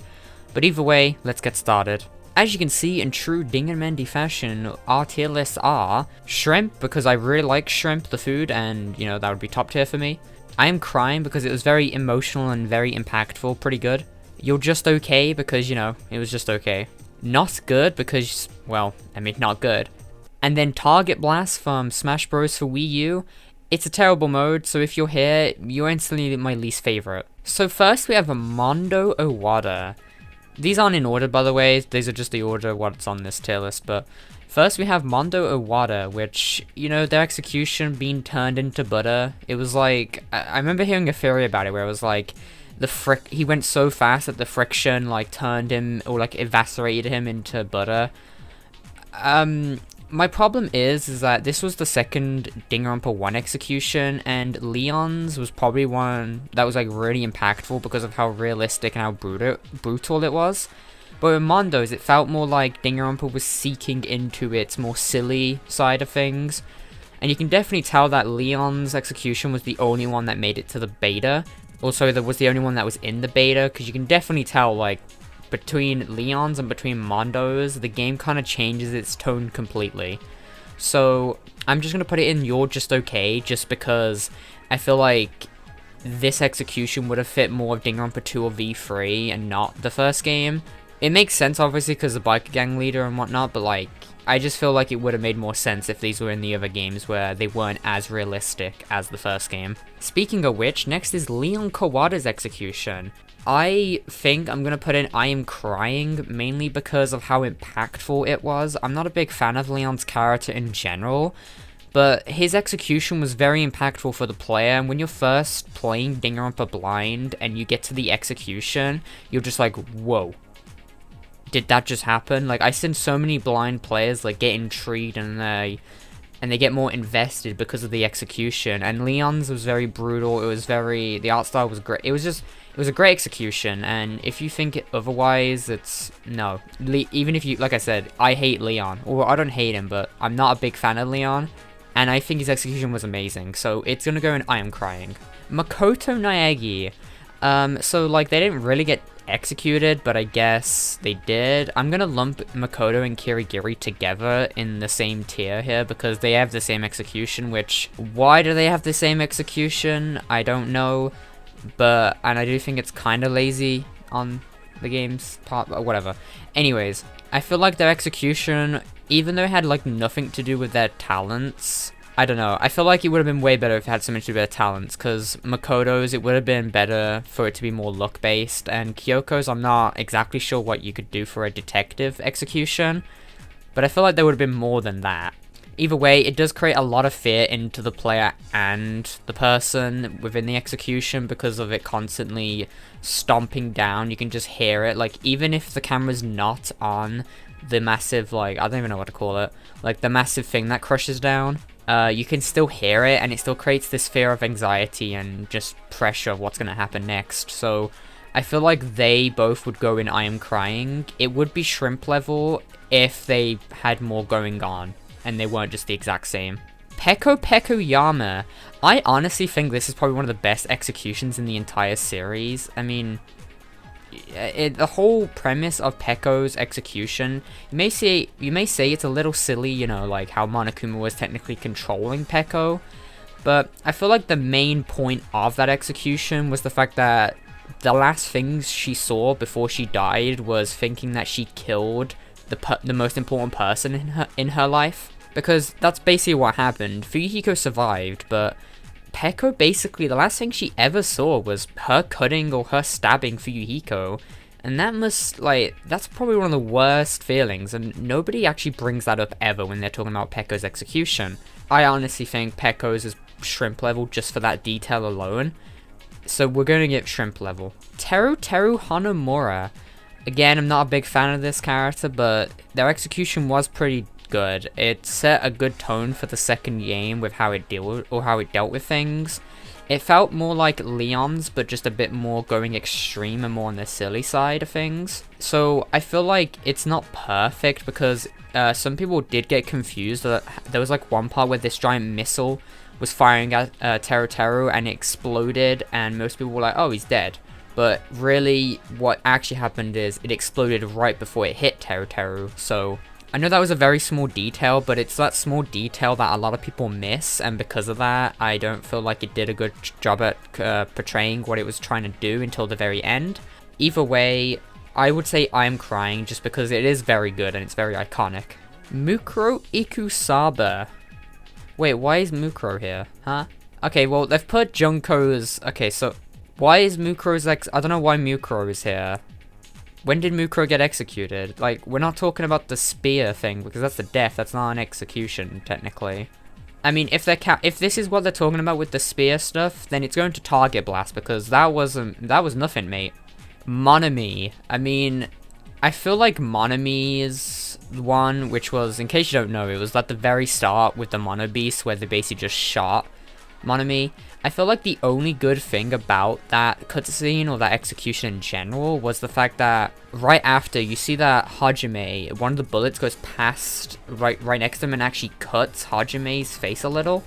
But either way, let's get started. As you can see, in true Danganronpa fashion, our tier lists are Shrimp, because I really like Shrimp, the food, and, you know, that would be top tier for me. I Am Crying, because it was very emotional and very impactful, pretty good. You're Just Okay, because, you know, it was just okay. Not Good, because, well, I mean, not good. And then Target Blast from Smash Bros. For Wii U. It's a terrible mode, so if you're here, you're instantly my least favorite. So first we have Mondo Owada. These aren't in order, by the way, these are just the order what's on this tier list, but first we have Mondo Owada, which, you know, their execution being turned into butter. It was like, I remember hearing a theory about it where it was like, he went so fast that the friction like turned him, or like evaporated him into butter. My problem is that this was the second Danganronpa 1 execution, and Leon's was probably one that was like really impactful because of how realistic and how brutal it was. But with Mondo's, it felt more like Danganronpa was seeking into its more silly side of things. And you can definitely tell that Leon's execution was the only one that made it to the beta. Also, that was the only one that was in the beta, because you can definitely tell, like, between Leon's and between Mondo's, the game kind of changes its tone completely. So I'm just going to put it in You're Just Okay, just because I feel like this execution would have fit more of Danganronpa 2 or V3 and not the first game. It makes sense, obviously, because the biker gang leader and whatnot, but like, I just feel like it would have made more sense if these were in the other games where they weren't as realistic as the first game. Speaking of which, next is Leon Kawada's execution. I think I'm going to put in I Am Crying, mainly because of how impactful it was. I'm not a big fan of Leon's character in general, but his execution was very impactful for the player, and when you're first playing Danganronpa blind and you get to the execution, you're just like, whoa. Did that just happen? Like, I've seen so many blind players like get intrigued and they get more invested because of the execution. And Leon's was very brutal. It was the art style was great. It was a great execution. And if you think it otherwise, it's no. Even if you, like I said, I hate Leon, or I don't hate him, but I'm not a big fan of Leon. And I think his execution was amazing. So it's gonna go in I Am Crying. Makoto Naegi. So like they didn't really get executed, but I guess they did. I'm gonna lump Makoto and Kirigiri together in the same tier here because they have the same execution, which, why do they have the same execution? I don't know, but, and I do think it's kind of lazy on the game's part, but whatever. Anyways, I feel like their execution, even though it had like nothing to do with their talents, I don't know. I feel like it would have been way better if it had something to do with their talents, because Makoto's, it would have been better for it to be more luck-based, and Kyoko's, I'm not exactly sure what you could do for a detective execution, but I feel like there would have been more than that. Either way, it does create a lot of fear into the player and the person within the execution because of it constantly stomping down. You can just hear it, like, even if the camera's not on the massive, like, I don't even know what to call it, like, the massive thing that crushes down. You can still hear it, and it still creates this fear of anxiety and just pressure of what's going to happen next. So I feel like they both would go in I Am Crying. It would be Shrimp level if they had more going on and they weren't just the exact same. Peko Yama. I honestly think this is probably one of the best executions in the entire series. I mean, the whole premise of Peko's execution, you may say it's a little silly, you know, like how Monokuma was technically controlling Peko, but I feel like the main point of that execution was the fact that the last things she saw before she died was thinking that she killed the most important person in her life, because that's basically what happened. Fuyuhiko survived, but Peko basically, the last thing she ever saw was her cutting or her stabbing Fuyuhiko. And that must, like, that's probably one of the worst feelings, and nobody actually brings that up ever when they're talking about Peko's execution. I honestly think Peko's is shrimp level just for that detail alone. So we're going to get shrimp level. Teru Hanamura. Again, I'm not a big fan of this character, but their execution was pretty good. It set a good tone for the second game with how it dealt with things. It felt more like Leon's, but just a bit more going extreme and more on the silly side of things. So I feel like it's not perfect because some people did get confused. There was like one part where this giant missile was firing at Teru and it exploded, and most people were like, oh, he's dead. But really, what actually happened is it exploded right before it hit Teru. So I know that was a very small detail, but it's that small detail that a lot of people miss, and because of that, I don't feel like it did a good job at portraying what it was trying to do until the very end. Either way, I would say I'm crying just because it is very good and it's very iconic. Mukuro Ikusaba. Wait, why is Mukuro here? Huh? Okay, well, they've put Junko's... Okay, so why is Mukuro's I don't know why Mukuro is here. When did Mukuro get executed? Like, we're not talking about the spear thing, because that's the death, that's not an execution, technically. I mean, if this is what they're talking about with the spear stuff, then it's going to target blast, because that was nothing, mate. Monami. I mean, I feel like Monami is the one, which was, in case you don't know, it was at the very start with the Mono Beast, where they basically just shot Monami. I feel like the only good thing about that cutscene or that execution in general was the fact that right after you see that Hajime, one of the bullets goes past right next to him and actually cuts Hajime's face a little.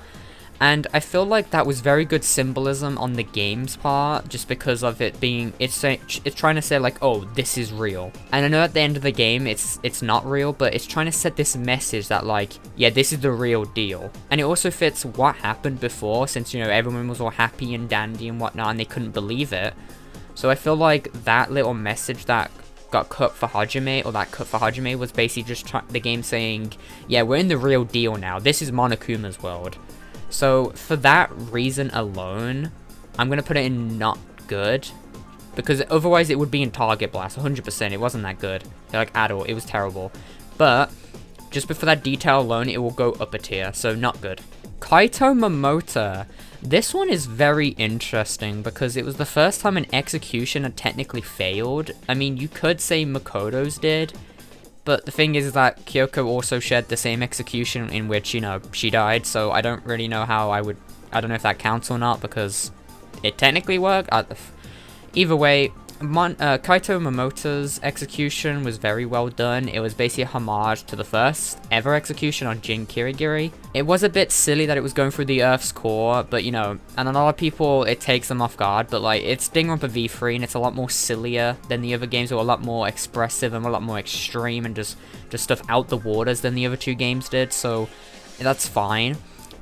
And I feel like that was very good symbolism on the game's part, just because of it being, it's trying to say like, oh, this is real. And I know at the end of the game, it's not real, but it's trying to set this message that like, yeah, this is the real deal. And it also fits what happened before, since, you know, everyone was all happy and dandy and whatnot, and they couldn't believe it. So I feel like that little message that got cut for Hajime, or that cut for Hajime, was basically just the game saying, yeah, we're in the real deal now. This is Monokuma's world. So, for that reason alone, I'm going to put it in not good. Because otherwise it would be in Target Blast, 100%. It wasn't that good. Like, at all. It was terrible. But, just for that detail alone, it will go up a tier. So, not good. Kaito Momota. This one is very interesting because it was the first time an execution had technically failed. I mean, you could say Makoto's did. But the thing is that Kyoko also shared the same execution in which, you know, she died, so I don't really know how I don't know if that counts or not, because it technically worked. Either way, Kaito Momota's execution was very well done. It was basically a homage to the first ever execution on Jin Kirigiri. It was a bit silly that it was going through the Earth's core, but you know, and a lot of people, it takes them off guard, but like, it's Danganronpa V3 and it's a lot more sillier than the other games, or a lot more expressive and a lot more extreme and just stuff out the waters than the other two games did, so that's fine.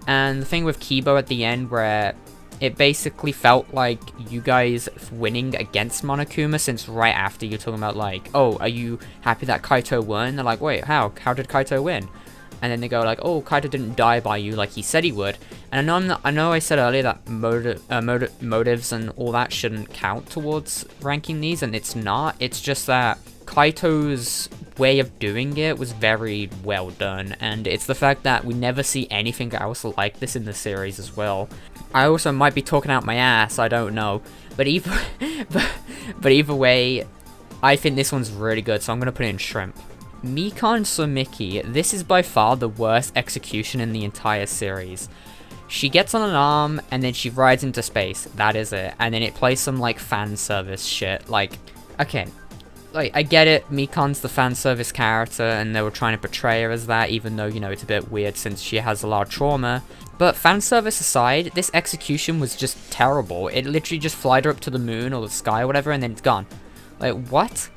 And the thing with Kibo at the end, where it basically felt like you guys winning against Monokuma, since right after you're talking about like, oh, are you happy that Kaito won? They're like, wait, how did Kaito win? And then they go like, oh, Kaito didn't die by you like he said he would. And I know I said earlier that motives and all that shouldn't count towards ranking these, and it's not. It's just that Kaito's way of doing it was very well done, and it's the fact that we never see anything else like this in the series as well. I also might be talking out my ass, I don't know, but either way, I think this one's really good, so I'm gonna put it in shrimp. Mikan Sumiki, this is by far the worst execution in the entire series. She gets on an arm, and then she rides into space, that is it, and then it plays some like fan service shit, like, okay. Like, I get it, Mikan's the fan service character, and they were trying to portray her as that, even though, you know, it's a bit weird since she has a lot of trauma. But fan service aside, this execution was just terrible. It literally just flied her up to the moon or the sky or whatever, and then it's gone. Like, what?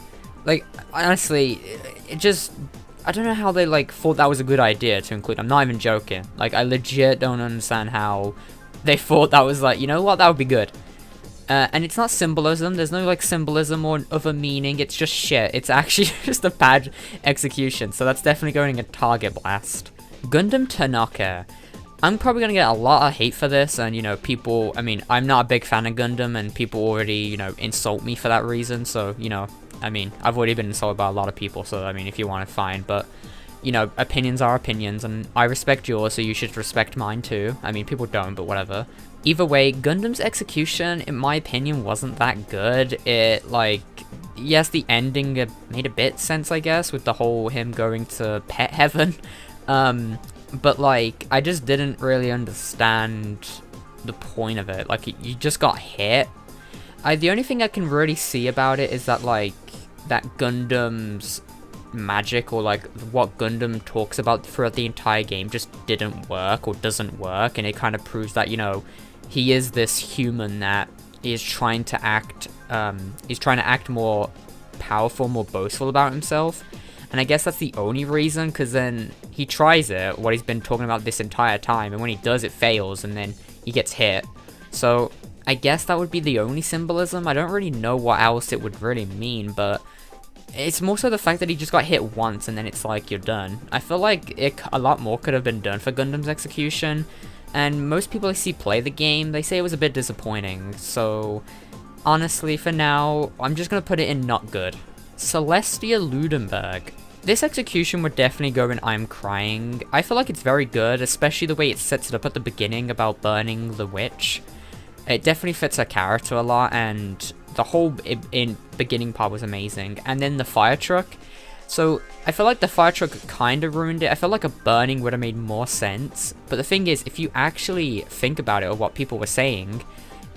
Like, honestly, it just... I don't know how they, like, thought that was a good idea to include. I'm not even joking. Like, I legit don't understand how they thought that was, like, you know what, that would be good. And it's not symbolism, there's no like symbolism or other meaning, it's just shit. It's actually just a bad execution, so that's definitely going in Target Blast. Gundam Tanaka. I'm probably gonna get a lot of hate for this, and, you know, people, I mean, I'm not a big fan of Gundam, and people already, you know, insult me for that reason, so, you know, I mean, I've already been insulted by a lot of people, so, I mean, if you want to, fine, but, you know, opinions are opinions, and I respect yours, so you should respect mine too. I mean, people don't, but whatever. Either way, Gundam's execution, in my opinion, wasn't that good. It, like, yes, the ending made a bit sense, I guess, with the whole him going to pet heaven, but, like, I just didn't really understand the point of it. Like, you just got hit. The only thing I can really see about it is that, like, that Gundam's magic, or like what Gundam talks about throughout the entire game, just didn't work or doesn't work, and it kind of proves that, you know, he is this human that is trying to act more powerful, more boastful about himself. And I guess that's the only reason, because then he tries it, what he's been talking about this entire time, and when he does, it fails, and then he gets hit. So I guess that would be the only symbolism. I don't really know what else it would really mean, but it's more so the fact that he just got hit once and then it's like, you're done. I feel like a lot more could have been done for Gundam's execution, and most people I see play the game, they say it was a bit disappointing, so honestly, for now, I'm just gonna put it in not good. Celestia Ludenberg. This execution would definitely go in I'm Crying. I feel like it's very good, especially the way it sets it up at the beginning about burning the witch. It definitely fits her character a lot, and the whole in beginning part was amazing. And then the fire truck. So I feel like the fire truck kind of ruined it. I feel like a burning would have made more sense. But the thing is, if you actually think about it, or what people were saying,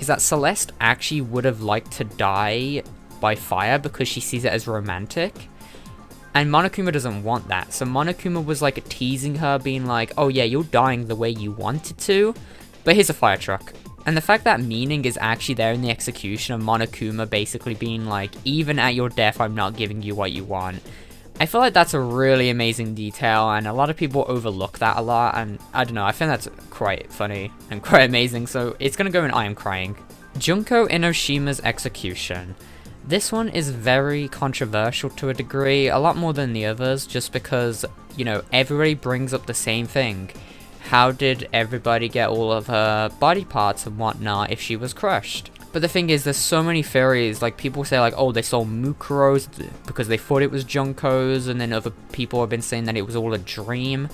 is that Celeste actually would have liked to die by fire because she sees it as romantic. And Monokuma doesn't want that. So Monokuma was like teasing her, being like, oh yeah, you're dying the way you wanted to, but here's a fire truck. And the fact that meaning is actually there in the execution of Monokuma basically being like, even at your death, I'm not giving you what you want. I feel like that's a really amazing detail, and a lot of people overlook that a lot, and I don't know, I think that's quite funny and quite amazing, so it's gonna go in I Am Crying. Junko Enoshima's execution. This one is very controversial to a degree, a lot more than the others, just because, you know, everybody brings up the same thing. How did everybody get all of her body parts and whatnot if she was crushed? But the thing is, there's so many theories. Like, people say, like, oh, they saw Mukuro's because they thought it was Junko's, and then other people have been saying that it was all a dream.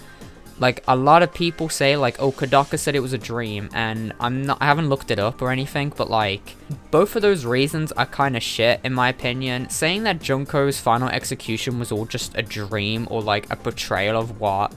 Like, a lot of people say, like, oh, Kodaka said it was a dream, and I haven't looked it up or anything, but, like, both of those reasons are kind of shit, in my opinion. Saying that Junko's final execution was all just a dream, or, like, a portrayal of what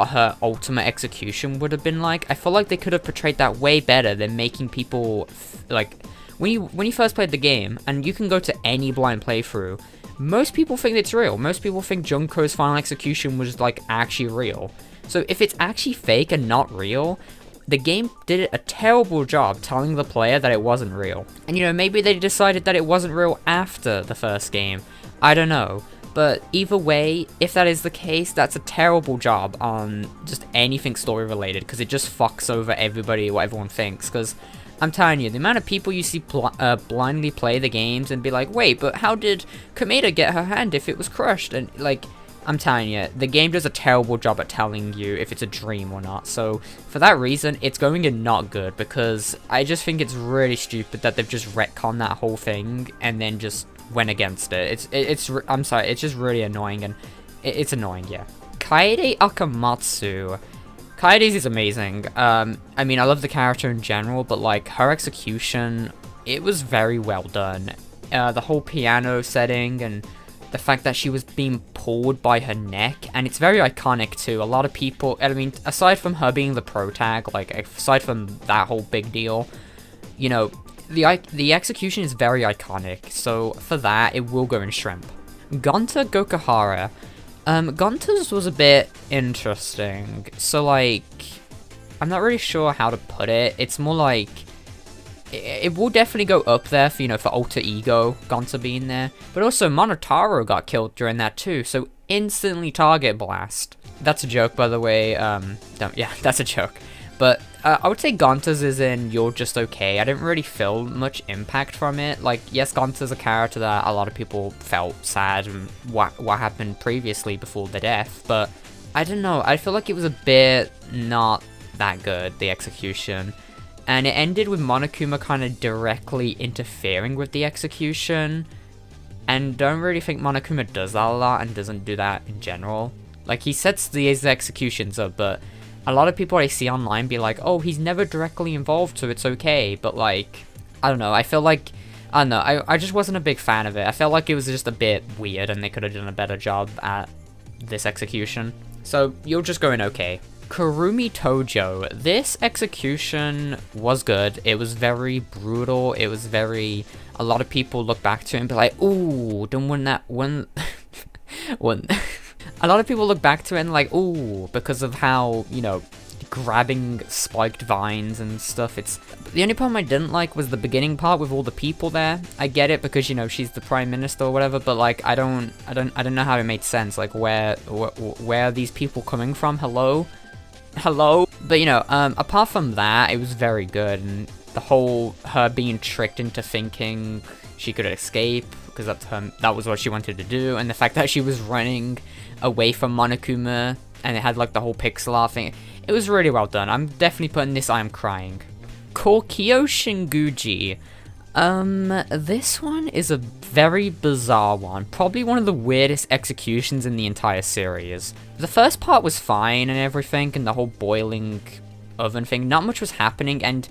her ultimate execution would have been like, I feel like they could have portrayed that way better than making people, like, when you first played the game, and you can go to any blind playthrough, most people think it's real. Most people think Junko's final execution was, like, actually real. So if it's actually fake and not real, the game did a terrible job telling the player that it wasn't real. And, you know, maybe they decided that it wasn't real after the first game. I don't know. But either way, if that is the case, that's a terrible job on just anything story related, because it just fucks over everybody, what everyone thinks. Because I'm telling you, the amount of people you see blindly play the games and be like, wait, but how did Kameda get her hand if it was crushed? And, like, I'm telling you, the game does a terrible job at telling you if it's a dream or not. So for that reason, it's going in not good, because I just think it's really stupid that they've just retconned that whole thing and then just went against it. I'm sorry, it's just really annoying, and it's annoying, yeah. Kaede Akamatsu. Kaede's is amazing. I mean, I love the character in general, but, like, her execution, it was very well done. The whole piano setting, and the fact that she was being pulled by her neck, and it's very iconic too. A lot of people, I mean, aside from her being the pro tag, like, aside from that whole big deal, you know, the execution is very iconic, so for that, it will go in shrimp. Gonta Gokahara. Gonta's was a bit interesting. So, like, I'm not really sure how to put it. It's more like, it will definitely go up there for, you know, for Alter Ego, Gonta being there. But also, Monotaro got killed during that too, so instantly target blast. That's a joke, by the way. Yeah, that's a joke. But I would say Gonta's is in You're Just Okay. I didn't really feel much impact from it. Like, yes, Gonta's a character that a lot of people felt sad and what happened previously before the death, but I don't know. I feel like it was a bit not that good, the execution. And it ended with Monokuma kind of directly interfering with the execution. And don't really think Monokuma does that a lot and doesn't do that in general. Like, he sets these executions up, but a lot of people I see online be like, oh, he's never directly involved, so it's okay. But, like, I don't know, I feel like, I don't know, I just wasn't a big fan of it. I felt like it was just a bit weird and they could have done a better job at this execution. So, you're just going okay. Kurumi Tojo. This execution was good. It was very brutal. It was very... A lot of people look back to it and be like, ooh, don't win that one. One. A lot of people look back to it and like, ooh, because of how, you know, grabbing spiked vines and stuff. It's the only part I didn't like was the beginning part with all the people there. I get it because, you know, she's the prime minister or whatever, but like I don't know how it made sense. Like where are these people coming from? Hello? But you know, apart from that, it was very good, and the whole her being tricked into thinking she could escape because that was what she wanted to do, and the fact that she was running away from Monokuma and it had like the whole pixel art thing, it was really well done. I'm definitely putting this I am crying. Korkyo Shinguji. This one is a very bizarre one. Probably one of the weirdest executions in the entire series. The first part was fine and everything, and the whole boiling oven thing, not much was happening, and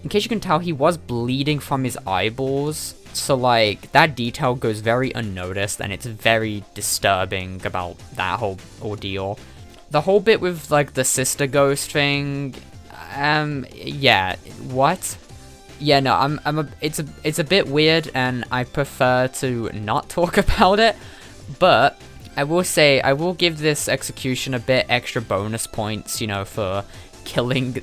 in case you can tell, he was bleeding from his eyeballs, so like, that detail goes very unnoticed, and it's very disturbing about that whole ordeal. The whole bit with like the sister ghost thing, yeah, what? Yeah, no, it's a bit weird, and I prefer to not talk about it, but I will say, I will give this execution a bit extra bonus points, you know, for killing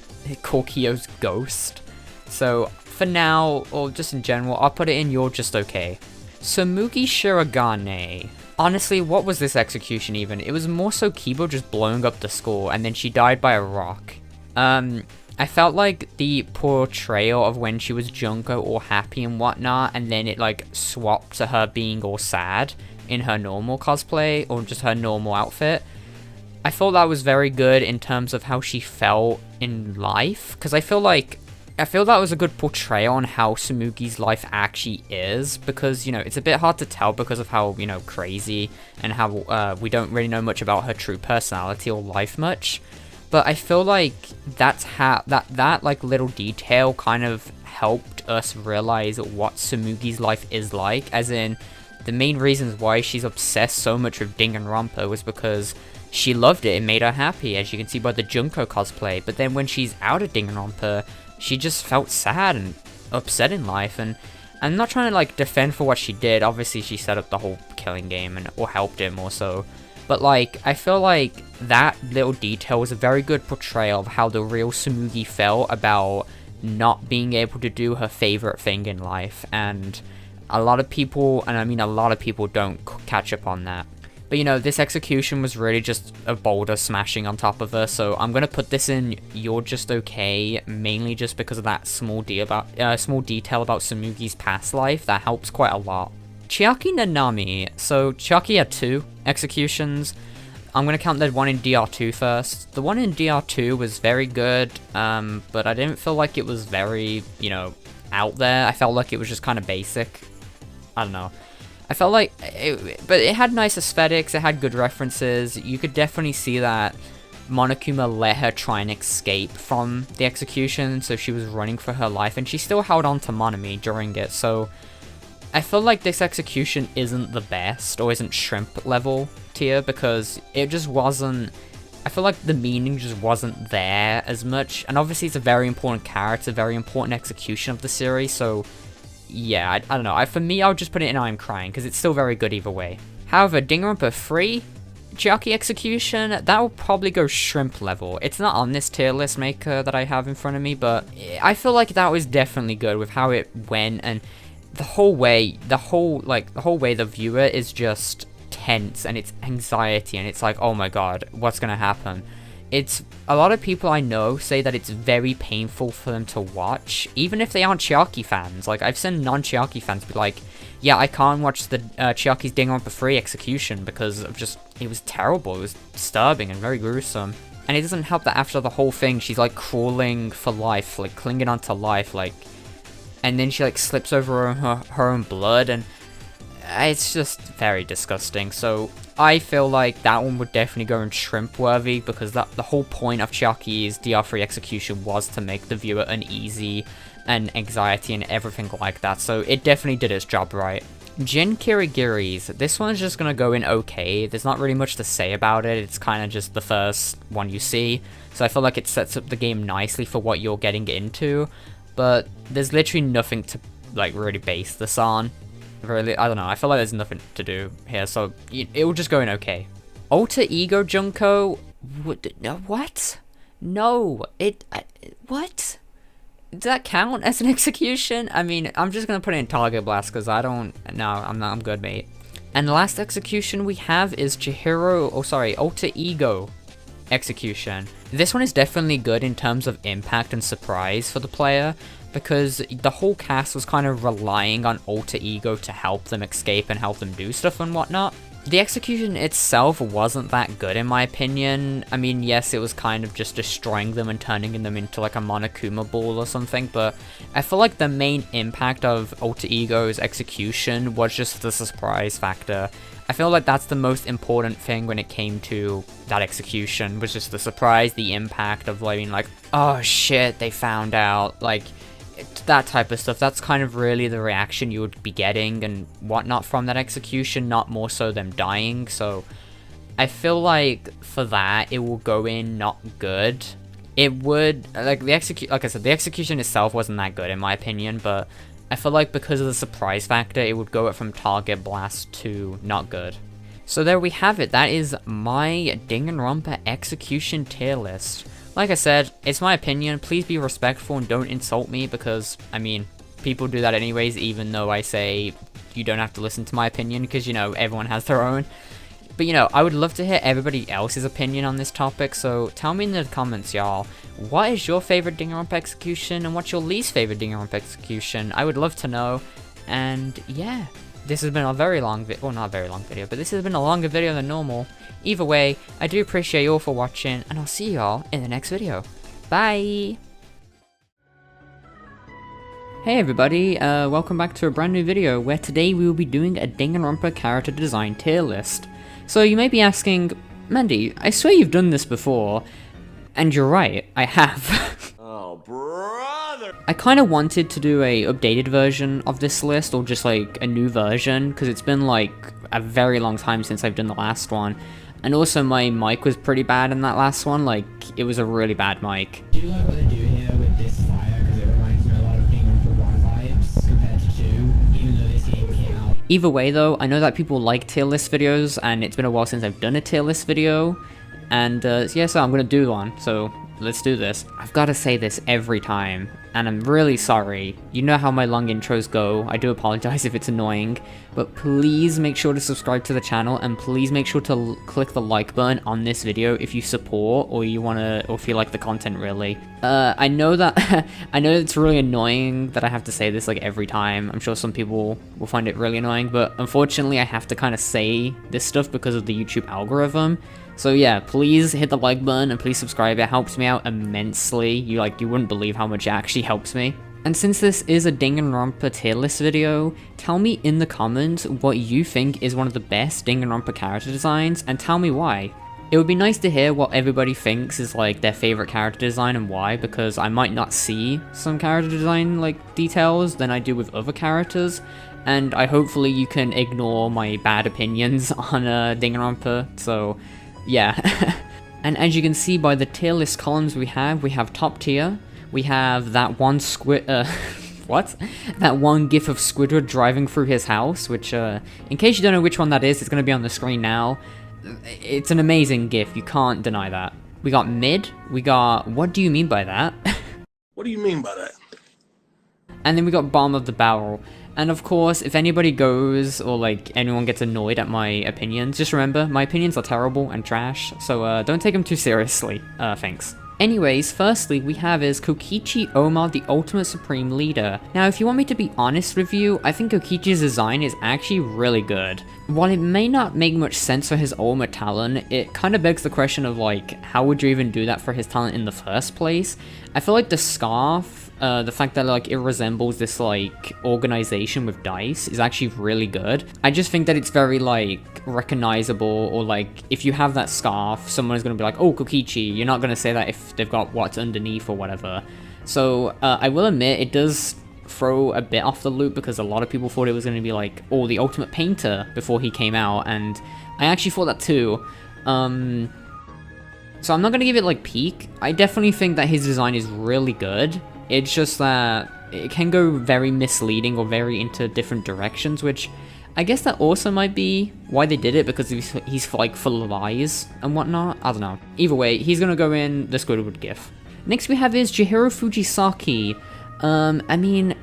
Korkyo's ghost. So, for now, or just in general, I'll put it in You're Just Okay. Samugi Shirogane. Honestly, what was this execution even? It was more so Kibo just blowing up the school, and then she died by a rock. I felt like the portrayal of when she was Junko all happy and whatnot, and then it like swapped to her being all sad in her normal cosplay, or just her normal outfit. I thought that was very good in terms of how she felt in life, because I feel that was a good portrayal on how Samugi's life actually is, because, you know, it's a bit hard to tell because of how, you know, crazy, and how we don't really know much about her true personality or life much. But I feel like that's how, that like little detail kind of helped us realize what Samugi's life is like, as in, the main reasons why she's obsessed so much with Danganronpa was because she loved it, it made her happy, as you can see by the Junko cosplay, but then when she's out of Danganronpa, she just felt sad and upset in life, and I'm not trying to like defend for what she did. Obviously she set up the whole killing game or helped him or so, but like I feel like that little detail was a very good portrayal of how the real Samugi felt about not being able to do her favorite thing in life, and a lot of people, and I mean a lot of people, don't catch up on that. But you know, this execution was really just a boulder smashing on top of her, so I'm gonna put this in You're Just Okay, mainly just because of that small detail about Samugi's past life. That helps quite a lot. Chiaki Nanami. So Chiaki had 2 executions. I'm gonna count the one in DR2 first. The one in DR2 was very good, but I didn't feel like it was very, you know, out there. I felt like it was just kind of basic. I don't know. I felt like, but it had nice aesthetics, it had good references. You could definitely see that Monokuma let her try and escape from the execution, so she was running for her life, and she still held on to Monami during it, so I feel like this execution isn't the best, or isn't shrimp level tier, because it just wasn't, I feel like the meaning just wasn't there as much, and obviously it's a very important character, very important execution of the series, so yeah, I don't know. For me, I'll just put it in I'm crying, because it's still very good either way. However, Danganronpa 3, Chiaki execution, that will probably go shrimp level. It's not on this tier list maker that I have in front of me, but I feel like that was definitely good with how it went, and the whole way the viewer is just tense, and it's anxiety, and it's like, oh my god, what's gonna happen? It's, a lot of people I know say that it's very painful for them to watch, even if they aren't Chiaki fans. Like, I've seen non-Chiaki fans be like, yeah, I can't watch the Chiaki's Danganronpa 3 execution because of just, it was terrible, it was disturbing and very gruesome. And it doesn't help that after the whole thing, she's like crawling for life, like clinging onto life, like, and then she like slips over her own blood, and it's just very disgusting. So I feel like that one would definitely go in shrimp worthy, because the whole point of Chiaki's DR3 execution was to make the viewer uneasy and anxiety and everything like that, so it definitely did its job right. Jin Kirigiri's, this one's just gonna go in okay. There's not really much to say about it, it's kind of just the first one you see, so I feel like it sets up the game nicely for what you're getting into, but there's literally nothing to like really base this on. Really, I don't know, I feel like there's nothing to do here, so it will just go in okay. Alter Ego Junko, what? No, what? Does that count as an execution? I mean, I'm just gonna put it in Target Blast, because I'm good, mate. And the last execution we have is Alter Ego execution. This one is definitely good in terms of impact and surprise for the player, because the whole cast was kind of relying on Alter Ego to help them escape and help them do stuff and whatnot. The execution itself wasn't that good in my opinion. I mean, yes, it was kind of just destroying them and turning them into like a Monokuma ball or something, but I feel like the main impact of Alter Ego's execution was just the surprise factor. I feel like that's the most important thing when it came to that execution, was just the surprise, the impact of like being like, oh shit, they found out, like, that type of stuff. That's kind of really the reaction you would be getting and whatnot from that execution, not more so them dying. So I feel like for that, it will go in not good. It would, like I said, the execution itself wasn't that good in my opinion, but I feel like because of the surprise factor, it would go up from Target Blast to not good. So there we have it. That is my Danganronpa execution tier list. Like I said, it's my opinion, please be respectful and don't insult me, because, I mean, people do that anyways, even though I say you don't have to listen to my opinion, because, you know, everyone has their own. But, you know, I would love to hear everybody else's opinion on this topic, so tell me in the comments, y'all, what is your favorite Danganronpa execution, and what's your least favorite Danganronpa execution? I would love to know, and yeah. This has been a very long video, well, not a very long video, but this has been a longer video than normal. Either way, I do appreciate you all for watching, and I'll see y'all in the next video. Bye! Hey everybody, welcome back to a brand new video, where today we will be doing a Danganronpa character design tier list. So you may be asking, Mandy, I swear you've done this before, and you're right, I have. Oh, brother! I kind of wanted to do a updated version of this list, or just like a new version, because it's been like a very long time since I've done the last one. And also my mic was pretty bad in that last one, like it was a really bad mic. Do you like what they do here with this fire, because it reminds me a lot of Danganronpa 1 vibes compared to 2, even though this game came out. Either way though, I know that people like tier list videos, and it's been a while since I've done a tier list video, and yeah, so I'm gonna do one, so let's do this. I've gotta say this every time, and I'm really sorry. You know how my long intros go, I do apologize if it's annoying, but please make sure to subscribe to the channel, and please make sure to click the like button on this video if you support, or you wanna, or feel like the content really. I know that, I know it's really annoying that I have to say this like every time. I'm sure some people will find it really annoying, but unfortunately I have to kind of say this stuff because of the YouTube algorithm. So yeah, please hit the like button and please subscribe, it helps me out immensely. You wouldn't believe how much it actually helps me. And since this is a Danganronpa tier list video, tell me in the comments what you think is one of the best Danganronpa character designs, and tell me why. It would be nice to hear what everybody thinks is like their favorite character design and why, because I might not see some character design like details than I do with other characters, and hopefully you can ignore my bad opinions on Danganronpa, so yeah. And as you can see by the tier list columns we have top tier, we have that one what? That one gif of Squidward driving through his house, which, in case you don't know which one that is, it's gonna be on the screen now. It's an amazing gif, you can't deny that. We got mid, we got what do you mean by that? What do you mean by that? And then we got bottom of the barrel. And of course, if anybody goes, or like anyone gets annoyed at my opinions, just remember, my opinions are terrible and trash, so don't take them too seriously. Thanks. Anyways, firstly, we have is Kokichi Omar, the Ultimate Supreme Leader. Now, if you want me to be honest with you, I think Kokichi's design is actually really good. While it may not make much sense for his ultimate talent, it kind of begs the question of like, how would you even do that for his talent in the first place? I feel like the scarf, the fact that like it resembles this like organization with dice is actually really good. I just think that it's very like recognizable, or like if you have that scarf, someone is going to be like, oh, Kokichi. You're not going to say that if they've got what's underneath or whatever. So I will admit it does throw a bit off the loop, because a lot of people thought it was going to be like, oh, the Ultimate Painter before he came out, and I actually thought that too. So I'm not going to give it like peak. I definitely think that his design is really good. It's just that it can go very misleading or very into different directions, which I guess that also might be why they did it, because he's like full of eyes and whatnot. I don't know. Either way, he's going to go in the Squidward GIF. Next we have is Chihiro Fujisaki. I mean,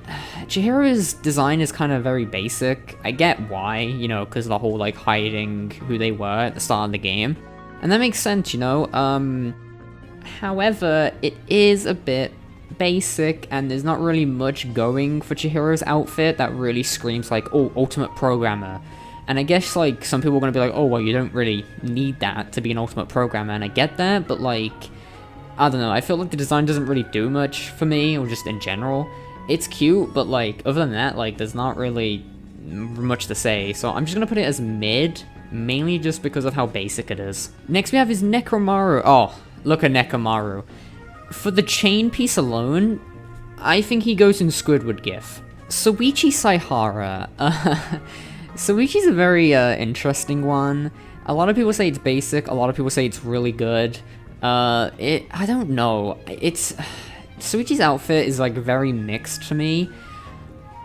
Chihiro's design is kind of very basic. I get why, you know, because of the whole like hiding who they were at the start of the game. And that makes sense, you know. However, it is a bit basic, and there's not really much going for Chihiro's outfit that really screams like, oh, ultimate programmer. And I guess like some people are going to be like, oh, well, you don't really need that to be an ultimate programmer, and I get that, but like, I don't know, I feel like the design doesn't really do much for me, or just in general. It's cute, but like, other than that, like, there's not really much to say, so I'm just going to put it as mid, mainly just because of how basic it is. Next we have is Nekomaru. Oh, look at Nekomaru. For the chain piece alone, I think he goes in Squidward GIF. Soichi Saihara. Soichi's a very interesting one. A lot of people say it's basic, a lot of people say it's really good. I don't know. Soichi's outfit is like very mixed to me.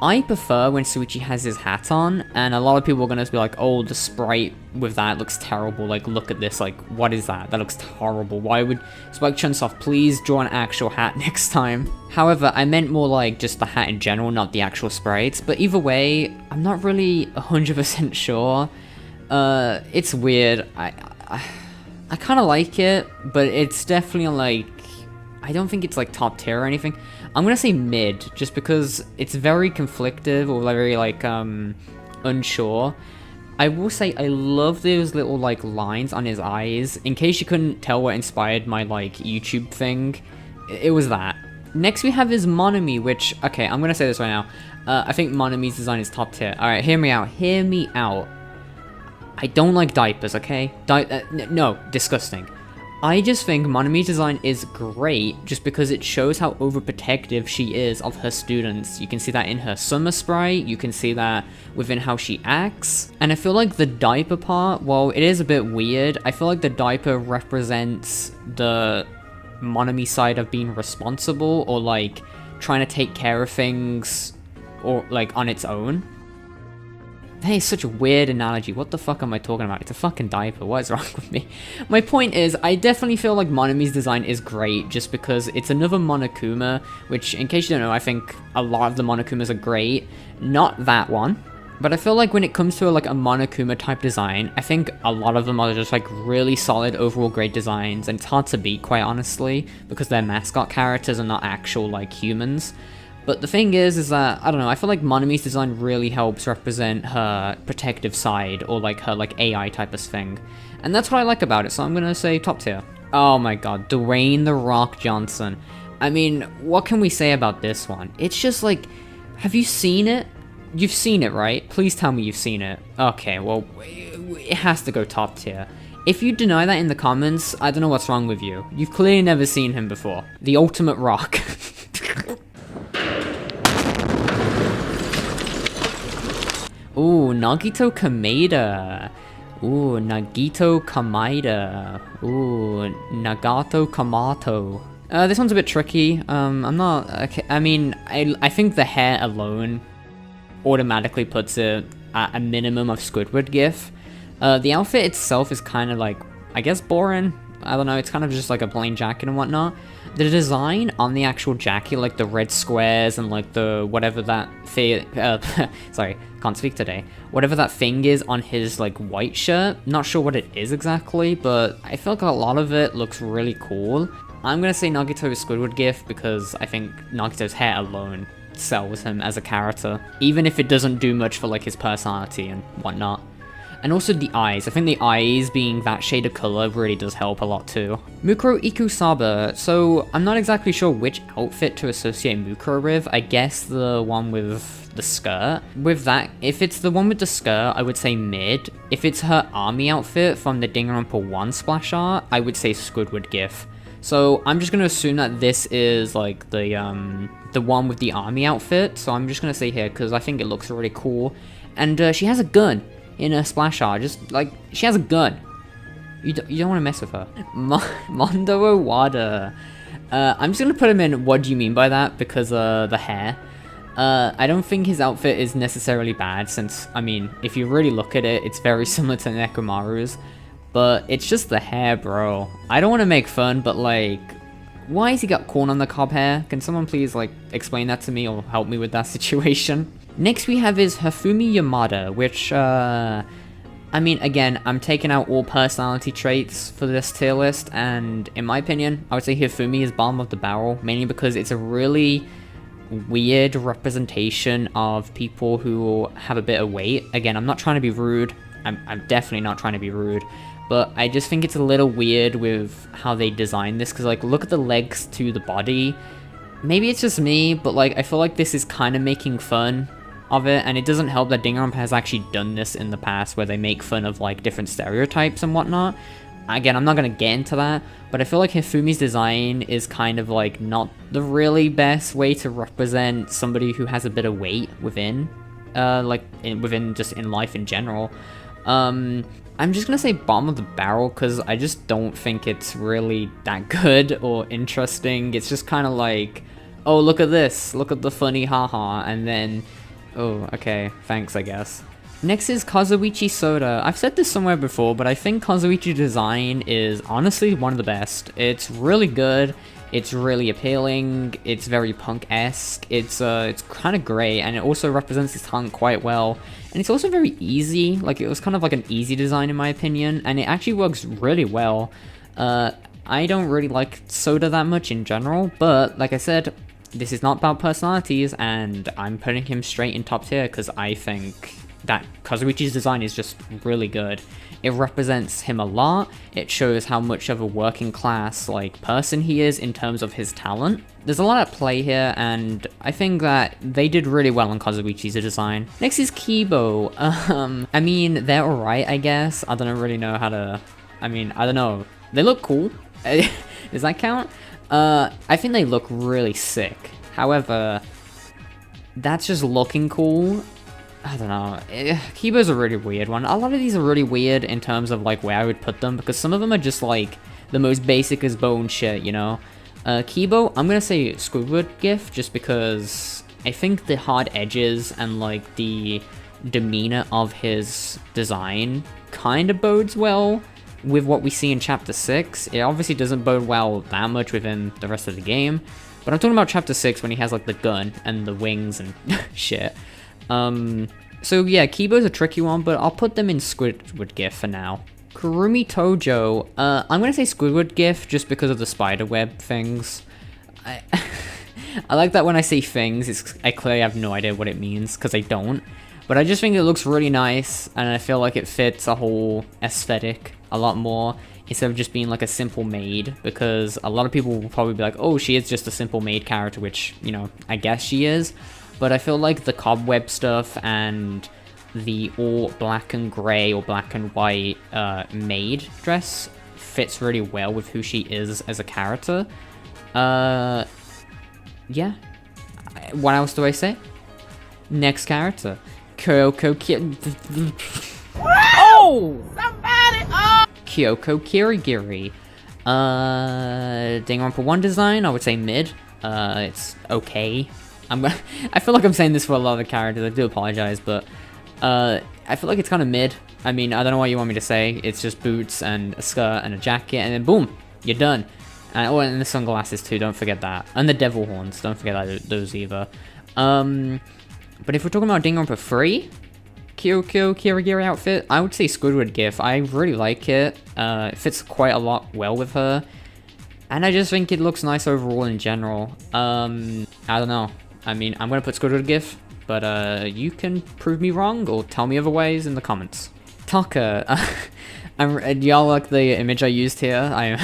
I prefer when Soichi has his hat on, and a lot of people are gonna be like, oh, the sprite with that looks terrible, like, look at this, like, what is that? That looks horrible. Why would Spike Chunsoft please draw an actual hat next time? However, I meant more like just the hat in general, not the actual sprites, but either way, I'm not really 100% sure. It's weird. I kind of like it, but it's definitely like, I don't think it's like top tier or anything. I'm gonna say mid, just because it's very conflictive, or very like unsure. I will say I love those little like lines on his eyes. In case you couldn't tell what inspired my like YouTube thing, it was that. Next we have is Monami, which, okay, I'm gonna say this right now. I think Monami's design is top tier. Alright, hear me out, hear me out. I don't like diapers, okay? No, disgusting. I just think Monami's design is great just because it shows how overprotective she is of her students. You can see that in her summer sprite, you can see that within how she acts. And I feel like the diaper part, while it is a bit weird, I feel like the diaper represents the Monami side of being responsible, or like trying to take care of things, or like on its own. That is such a weird analogy. What the fuck am I talking about? It's a fucking diaper. What is wrong with me? My point is, I definitely feel like Monami's design is great just because it's another Monokuma, which, in case you don't know, I think a lot of the Monokumas are great. Not that one. But I feel like when it comes to like a Monokuma type design, I think a lot of them are just like really solid overall great designs, and it's hard to beat, quite honestly, because they're mascot characters and not actual like humans. But the thing is that, I don't know, I feel like Monami's design really helps represent her protective side, or like her like AI type of thing. And that's what I like about it, so I'm gonna say top tier. Oh my god, Dwayne "The Rock" Johnson. I mean, what can we say about this one? It's just like, have you seen it? You've seen it, right? Please tell me you've seen it. Okay, well, it has to go top tier. If you deny that in the comments, I don't know what's wrong with you. You've clearly never seen him before. The ultimate Rock. Ooh, Nagito Kameda. Ooh, Nagito Kameda. Ooh, Nagato Kamato. This one's a bit tricky. I'm not... Okay, I mean, I think the hair alone automatically puts it at a minimum of Squidward GIF. The outfit itself is kind of like, I guess, boring. I don't know, it's kind of just like a plain jacket and whatnot. The design on the actual jacket, like the red squares and like the whatever that sorry, can't speak today. Whatever that thing is on his like white shirt, not sure what it is exactly, but I feel like a lot of it looks really cool. I'm gonna say Nagito is Squidward GIF because I think Nagito's hair alone sells him as a character, even if it doesn't do much for like his personality and whatnot. And also the eyes. I think the eyes being that shade of color really does help a lot too. Mukuro Ikusaba. So I'm not exactly sure which outfit to associate Mukuro with. I guess the one with the skirt. With that, if it's the one with the skirt, I would say mid. If it's her army outfit from the Danganronpa 1 splash art, I would say Squidward GIF. So I'm just gonna assume that this is like the one with the army outfit. So I'm just gonna say here because I think it looks really cool. And she has a gun in a splash art, just like, she has a gun. You don't want to mess with her. Mondo Owada. I'm just gonna put him in what do you mean by that, because the hair. I don't think his outfit is necessarily bad, since, I mean, if you really look at it, it's very similar to Nekomaru's, but it's just the hair, bro. I don't want to make fun, but like, why has he got corn on the cob hair? Can someone please like explain that to me or help me with that situation? Next we have is Hifumi Yamada, which, I mean, again, I'm taking out all personality traits for this tier list, and in my opinion, I would say Hifumi is bottom of the barrel, mainly because it's a really weird representation of people who have a bit of weight. Again, I'm not trying to be rude, I'm definitely not trying to be rude, but I just think it's a little weird with how they designed this, because, like, look at the legs to the body. Maybe it's just me, but, like, I feel like this is kind of making fun of it, and it doesn't help that Danganronpa has actually done this in the past, where they make fun of, like, different stereotypes and whatnot. Again, I'm not going to get into that, but I feel like Hifumi's design is kind of, like, not the really best way to represent somebody who has a bit of weight within, within just in life in general. I'm just gonna say bottom of the barrel, because I just don't think it's really that good or interesting. It's just kind of like, oh, look at this, look at the funny haha, and then, oh, okay, thanks, I guess. Next is Kazuichi Soda. I've said this somewhere before, but I think Kazuichi's design is honestly one of the best. It's really good, it's really appealing, it's very punk-esque, it's kind of great, and it also represents his talent quite well. And it's also very easy, like, it was kind of like an easy design in my opinion, and it actually works really well. I don't really like Soda that much in general, but like I said, this is not about personalities, and I'm putting him straight in top tier because I think that Kazuichi's design is just really good. It represents him a lot, it shows how much of a working class, like, person he is in terms of his talent. There's a lot at play here, and I think that they did really well on Kazuichi's design. Next is Kibo. I mean, they're alright, I guess. I don't really know how to, I mean, I don't know. They look cool. Does that count? I think they look really sick. However, that's just looking cool. I don't know. Kibo's a really weird one. A lot of these are really weird in terms of, like, where I would put them, because some of them are just, like, the most basic as bone shit, you know? Kibo, I'm gonna say Squidward GIF, just because I think the hard edges and, like, the demeanor of his design kind of bodes well with what we see in Chapter 6. It obviously doesn't bode well that much within the rest of the game, but I'm talking about Chapter 6 when he has, like, the gun and the wings and shit. So yeah, Kibo's a tricky one, but I'll put them in Squidward GIF for now. Kurumi Tojo, I'm gonna say Squidward GIF just because of the spiderweb things. I like that when I say things, I clearly have no idea what it means, because I don't. But I just think it looks really nice, and I feel like it fits a whole aesthetic a lot more, instead of just being like a simple maid, because a lot of people will probably be like, oh, she is just a simple maid character, which, you know, I guess she is. But I feel like the cobweb stuff and the all black and grey or black and white maid dress fits really well with who she is as a character. Yeah. What else do I say? Next character. Oh! Somebody! Oh! Kyoko Kirigiri. Danganronpa 1 design, I would say mid. It's okay. I feel like I'm saying this for a lot of the characters, I do apologize, but I feel like it's kind of mid. I mean, I don't know what you want me to say. It's just boots and a skirt and a jacket, and then boom, you're done. Oh, and the sunglasses too, don't forget that. And the devil horns, don't forget those either. But if we're talking about Danganronpa 3, Kyoko Kirigiri outfit, I would say Squidward GIF. I really like it. It fits quite a lot well with her. And I just think it looks nice overall in general. I don't know. I mean, I'm gonna put Squidward GIF, but you can prove me wrong or tell me otherwise in the comments. Taka, y'all like the image I used here?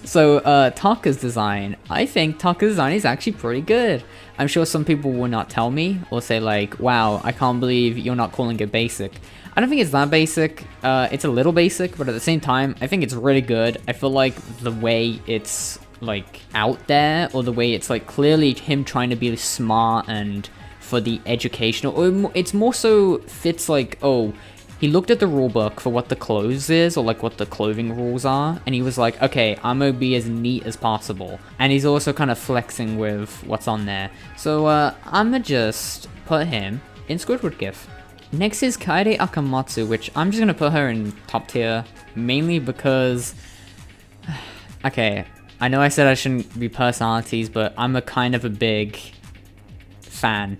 So, Taka's design. I think Taka's design is actually pretty good. I'm sure some people will not tell me or say like, wow, I can't believe you're not calling it basic. I don't think it's that basic. It's a little basic, but at the same time, I think it's really good. I feel like the way it's like out there, or the way it's like clearly him trying to be smart and for the educational, or it's more so fits like, oh, he looked at the rule book for what the clothes is, or like what the clothing rules are, and he was like, okay, I'm gonna be as neat as possible. And he's also kind of flexing with what's on there. So I'm gonna just put him in Squidward GIF. Next is Kaede Akamatsu, which I'm just gonna put her in top tier, mainly because, okay, I know I said I shouldn't be personalities, but I'm a kind of a big fan.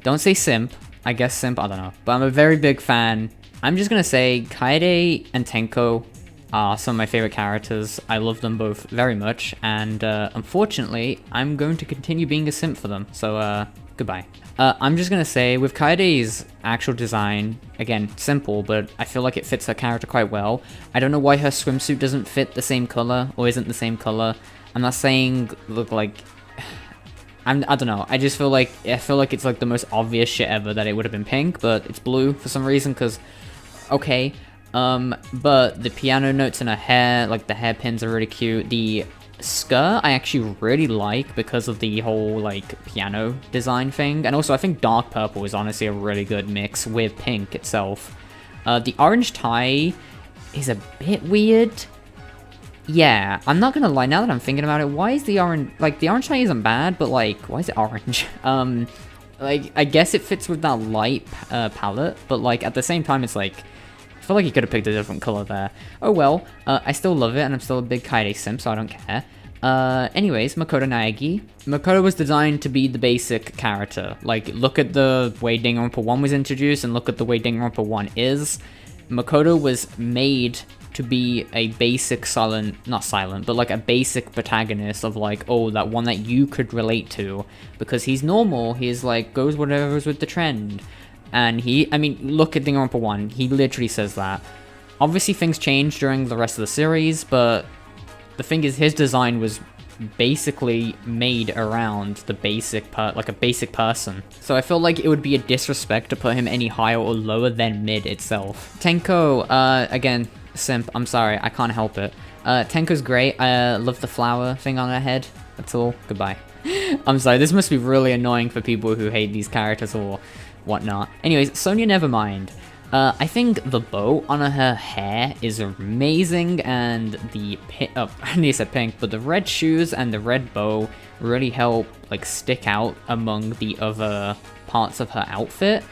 Don't say simp, I guess simp, I don't know, but I'm a very big fan. I'm just gonna say Kaede and Tenko are some of my favorite characters. I love them both very much, and unfortunately, I'm going to continue being a simp for them, so goodbye. I'm just gonna say, with Kaede's actual design, again, simple, but I feel like it fits her character quite well. I don't know why her swimsuit doesn't fit the same color, or isn't the same color. I'm not saying look like... I don't know, I just feel like it's like the most obvious shit ever that it would have been pink, but it's blue for some reason, because... Okay, but the piano notes in her hair, like the hairpins are really cute. The skirt I actually really like because of the whole like piano design thing, and also I think dark purple is honestly a really good mix with pink itself. The orange tie is a bit weird. Yeah, I'm not gonna lie, now that I'm thinking about it, why is the orange, like the orange tie isn't bad, but like, why is it orange? Like, I guess it fits with that light palette, but like at the same time it's like, I feel like you could have picked a different color there. Oh well, I still love it, and I'm still a big Kaede simp, so I don't care. Anyways, Makoto Naegi. Makoto was designed to be the basic character. Like, look at the way Danganronpa 1 was introduced, and look at the way Danganronpa 1 is. Makoto was made to be a basic not silent, but like a basic protagonist of like, oh, that one that you could relate to. Because he's normal, he's like, goes whatever's with the trend. And I mean, look at Danganronpa 1, he literally says that. Obviously things change during the rest of the series, but the thing is his design was basically made around the basic like a basic person. So I feel like it would be a disrespect to put him any higher or lower than mid itself. Tenko, again, simp, I'm sorry, I can't help it. Tenko's great, I love the flower thing on her head, that's all, goodbye. I'm sorry, this must be really annoying for people who hate these characters or whatnot. Anyways, Sonia Nevermind. I think the bow on her hair is amazing, and the I need to say pink, but the red shoes and the red bow really help like stick out among the other parts of her outfit.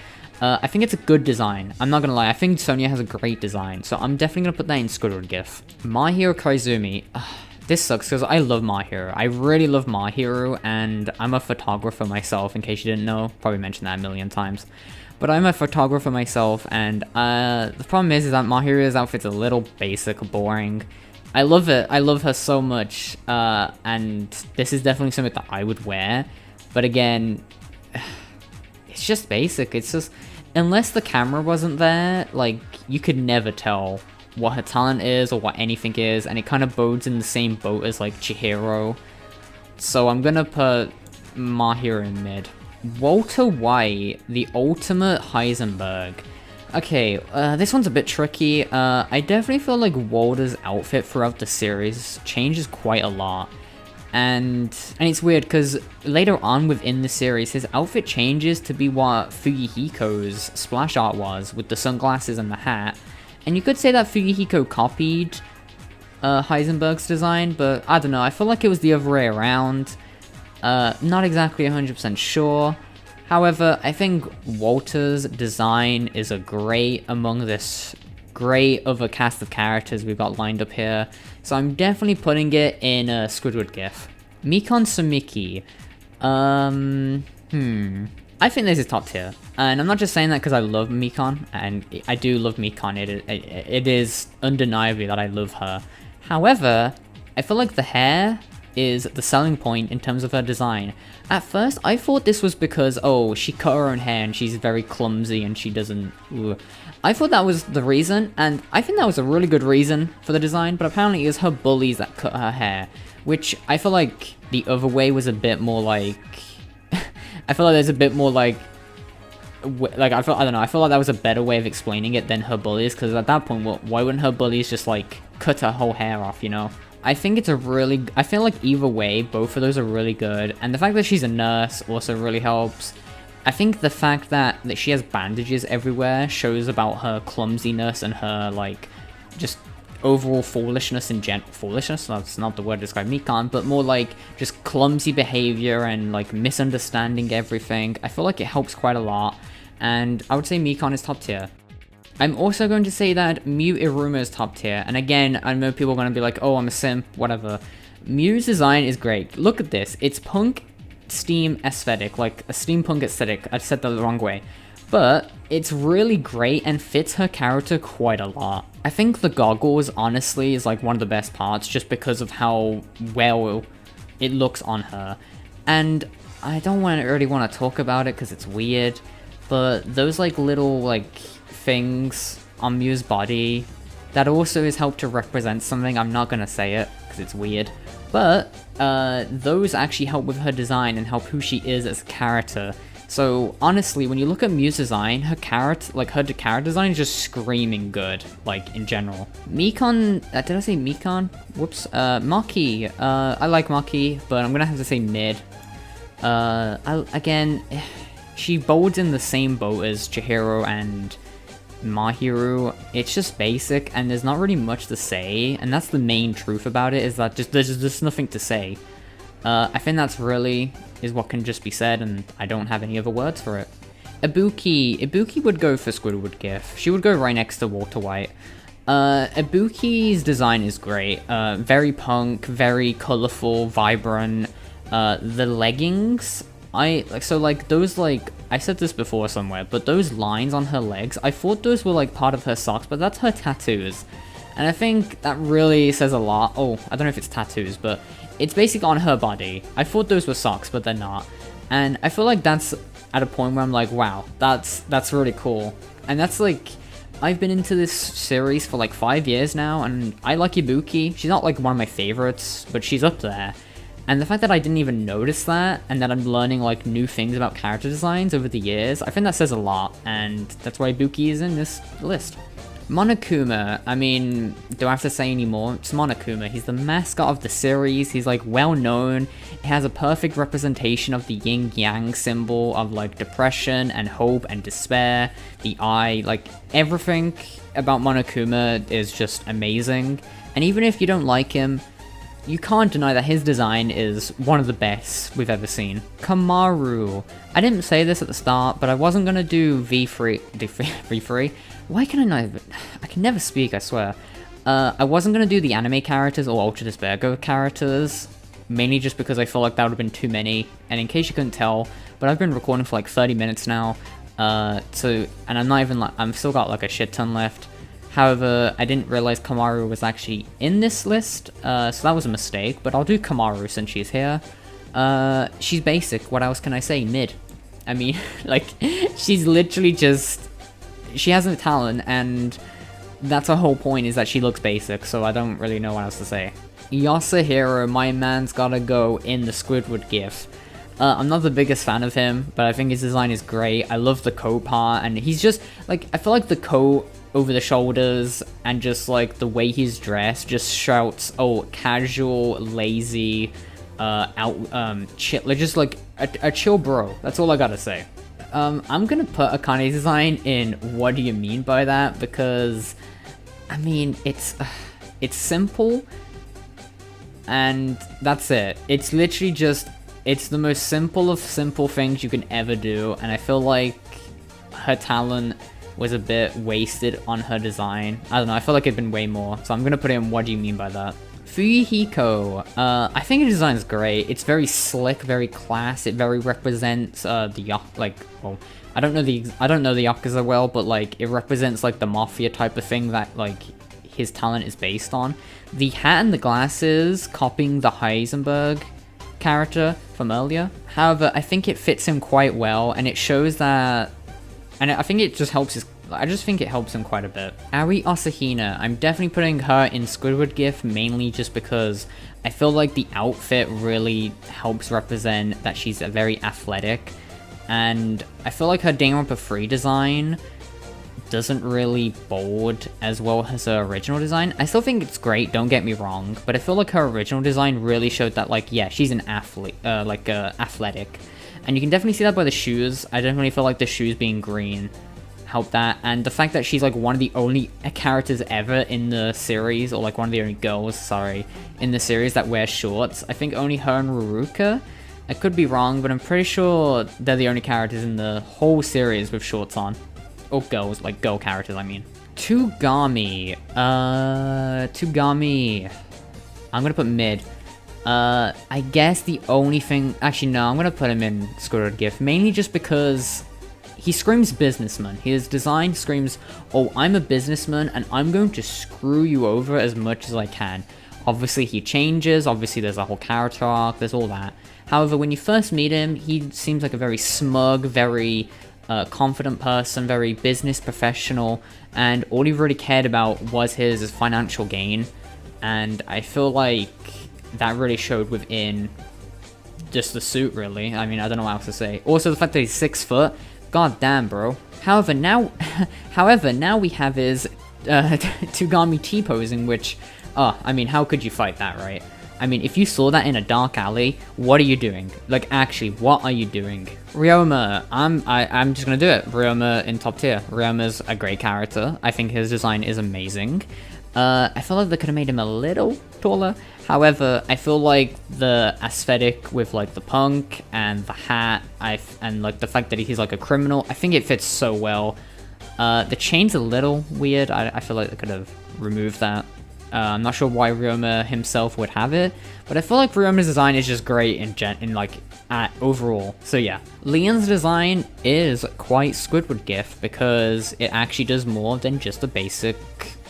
I think it's a good design. I'm not gonna lie, I think Sonia has a great design, so I'm definitely gonna put that in Squidward GIF. My Hero Koizumi. This sucks because I love My Hero. I really love My Hero, and I'm a photographer myself, in case you didn't know. Probably mentioned that a million times. But I'm a photographer myself, and the problem is that My Hero's outfit's a little basic, boring. I love it. I love her so much, and this is definitely something that I would wear. But again, it's just basic. It's just, unless the camera wasn't there, like, you could never tell what her talent is or what anything is, and it kind of bodes in the same boat as like Chihiro. So I'm gonna put My Hero in mid. Walter White, the ultimate Heisenberg. Okay, this one's a bit tricky. I definitely feel like Walter's outfit throughout the series changes quite a lot. And it's weird because later on within the series, his outfit changes to be what Fugihiko's splash art was, with the sunglasses and the hat. And you could say that Fugihiko copied Heisenberg's design, but I don't know, I feel like it was the other way around. Not exactly 100% sure. However, I think Walter's design is a great among this great other cast of characters we've got lined up here. So I'm definitely putting it in a Squidward GIF. Mikon Sumiki. I think this is top tier, and I'm not just saying that because I love Mikan, and I do love Mikan. It is undeniably that I love her. However, I feel like the hair is the selling point in terms of her design. At first, I thought this was because, oh, she cut her own hair and she's very clumsy and she doesn't... Ugh. I thought that was the reason, and I think that was a really good reason for the design, but apparently it was her bullies that cut her hair, which I feel like the other way was a bit more like... I feel like there's a bit more like I don't know, I feel like that was a better way of explaining it than her bullies, because at that point, why wouldn't her bullies just like cut her whole hair off, you know? I think it's I feel like either way, both of those are really good, and the fact that she's a nurse also really helps. I think the fact that she has bandages everywhere shows about her clumsiness and her, like, just overall foolishness foolishness? That's not the word to describe Mikan, but more like just clumsy behavior and, like, misunderstanding everything. I feel like it helps quite a lot, and I would say Mikan is top tier. I'm also going to say that Mew Iruma is top tier, and again, I know people are going to be like, oh, I'm a simp, whatever. Mew's design is great. Look at this. It's punk steam aesthetic, like a steampunk aesthetic. I said that the wrong way. But it's really great and fits her character quite a lot. I think the goggles, honestly, is like one of the best parts just because of how well it looks on her. And I don't really want to talk about it because it's weird, but those like little like things on Mew's body, that also is helped to represent something. I'm not gonna say it because it's weird, but those actually help with her design and help who she is as a character. So honestly, when you look at Mew's design, her character design is just screaming good, like in general. Mikan, did I say Mikan? Whoops. Maki. I like Maki, but I'm gonna have to say mid. Again, she bowls in the same boat as Chihiro and Mahiru. It's just basic, and there's not really much to say, and that's the main truth about it, is that there's just nothing to say. I think that's really is what can just be said, and I don't have any other words for it. Ibuki would go for Squidward GIF. She would go right next to Walter White. Ibuki's design is great. Very punk, very colorful, vibrant. The leggings, I said this before somewhere, but those lines on her legs, I thought those were like part of her socks, but that's her tattoos. And I think that really says a lot. Oh, I don't know if it's tattoos, but it's basically on her body. I thought those were socks, but they're not. And I feel like that's at a point where I'm like, wow, that's really cool. And that's like, I've been into this series for like 5 years now, and I like Ibuki. She's not like one of my favorites, but she's up there. And the fact that I didn't even notice that, and that I'm learning like new things about character designs over the years, I think that says a lot, and that's why Ibuki is in this list. Monokuma, I mean, do I have to say any more? It's Monokuma. He's the mascot of the series. He's like well known. He has a perfect representation of the yin-yang symbol of like depression and hope and despair. The eye, like everything about Monokuma is just amazing. And even if you don't like him, you can't deny that his design is one of the best we've ever seen. Kamaru. I didn't say this at the start, but I wasn't gonna do V3. Why can I not even... I can never speak, I swear. I wasn't gonna do the anime characters or Ultra Despair characters, mainly just because I feel like that would have been too many. And in case you couldn't tell, but I've been recording for like 30 minutes now, and I'm not even like... I'm still got like a shit ton left. However, I didn't realize Kamaru was actually in this list, so that was a mistake, but I'll do Kamaru since she's here. She's basic, what else can I say? Mid. I mean, like, she's literally just... She has a talent, and that's her whole point, is that she looks basic, so I don't really know what else to say. Yasuhiro, my man's gotta go in the Squidward GIF. I'm not the biggest fan of him, but I think his design is great. I love the coat part, and he's just, like, I feel like the coat over the shoulders and just like the way he's dressed just shouts, oh, casual, lazy, chill, just like a chill bro. That's all I gotta say. I'm gonna put Akane's design in what do you mean by that, because I mean it's simple and that's it. It's literally just, it's the most simple of simple things you can ever do, and I feel like her talent was a bit wasted on her design. I don't know, I feel like it'd been way more, so I'm gonna put it in what do you mean by that. Fuyuhiko, I think his design is great. It's very slick, very class. It very represents well, I don't know the Yakuza well, but like it represents like the mafia type of thing that like his talent is based on. The hat and the glasses copying the Heisenberg character from earlier. However, I think it fits him quite well, and it shows that, and I think it just helps his. I just think it helps him quite a bit. Ari Asahina, I'm definitely putting her in Squidward GIF mainly just because I feel like the outfit really helps represent that she's a very athletic, and I feel like her Danganronpa 3 design doesn't really bold as well as her original design. I still think it's great, don't get me wrong, but I feel like her original design really showed that, like, yeah, she's an athlete, athletic, and you can definitely see that by the shoes. I definitely feel like the shoes being green help that, and the fact that she's like one of the only characters ever in the series, or like one of the only girls, sorry, in the series that wear shorts. I think only her and Ruruka. I could be wrong, but I'm pretty sure they're the only characters in the whole series with shorts on. Or girls, like girl characters, I mean. Tugami. Tugami. I'm gonna put mid. I guess the only thing, actually no, I'm gonna put him in Squidward GIF, mainly just because he screams businessman. His design screams, oh, I'm a businessman and I'm going to screw you over as much as I can. Obviously he changes, obviously there's a whole character arc, there's all that. However, when you first meet him, he seems like a very smug, very confident person, very business professional, and all he really cared about was his financial gain. And I feel like that really showed within just the suit, really. I mean, I don't know what else to say. Also, the fact that he's 6 foot, god damn, bro. However, now we have his Tugami T-posing, which, I mean, how could you fight that, right? I mean, if you saw that in a dark alley, what are you doing? Like, actually, what are you doing? Ryoma, I'm just gonna do it. Ryoma in top tier. Ryoma's a great character. I think his design is amazing. I feel like they could have made him a little taller. However, I feel like the aesthetic with like the punk and the hat, and like the fact that he's like a criminal, I think it fits so well. The chain's a little weird. I feel like they could have removed that. I'm not sure why Ryoma himself would have it, but I feel like Ryoma's design is just great overall. So yeah, Leon's design is quite Squidward GIF because it actually does more than just a basic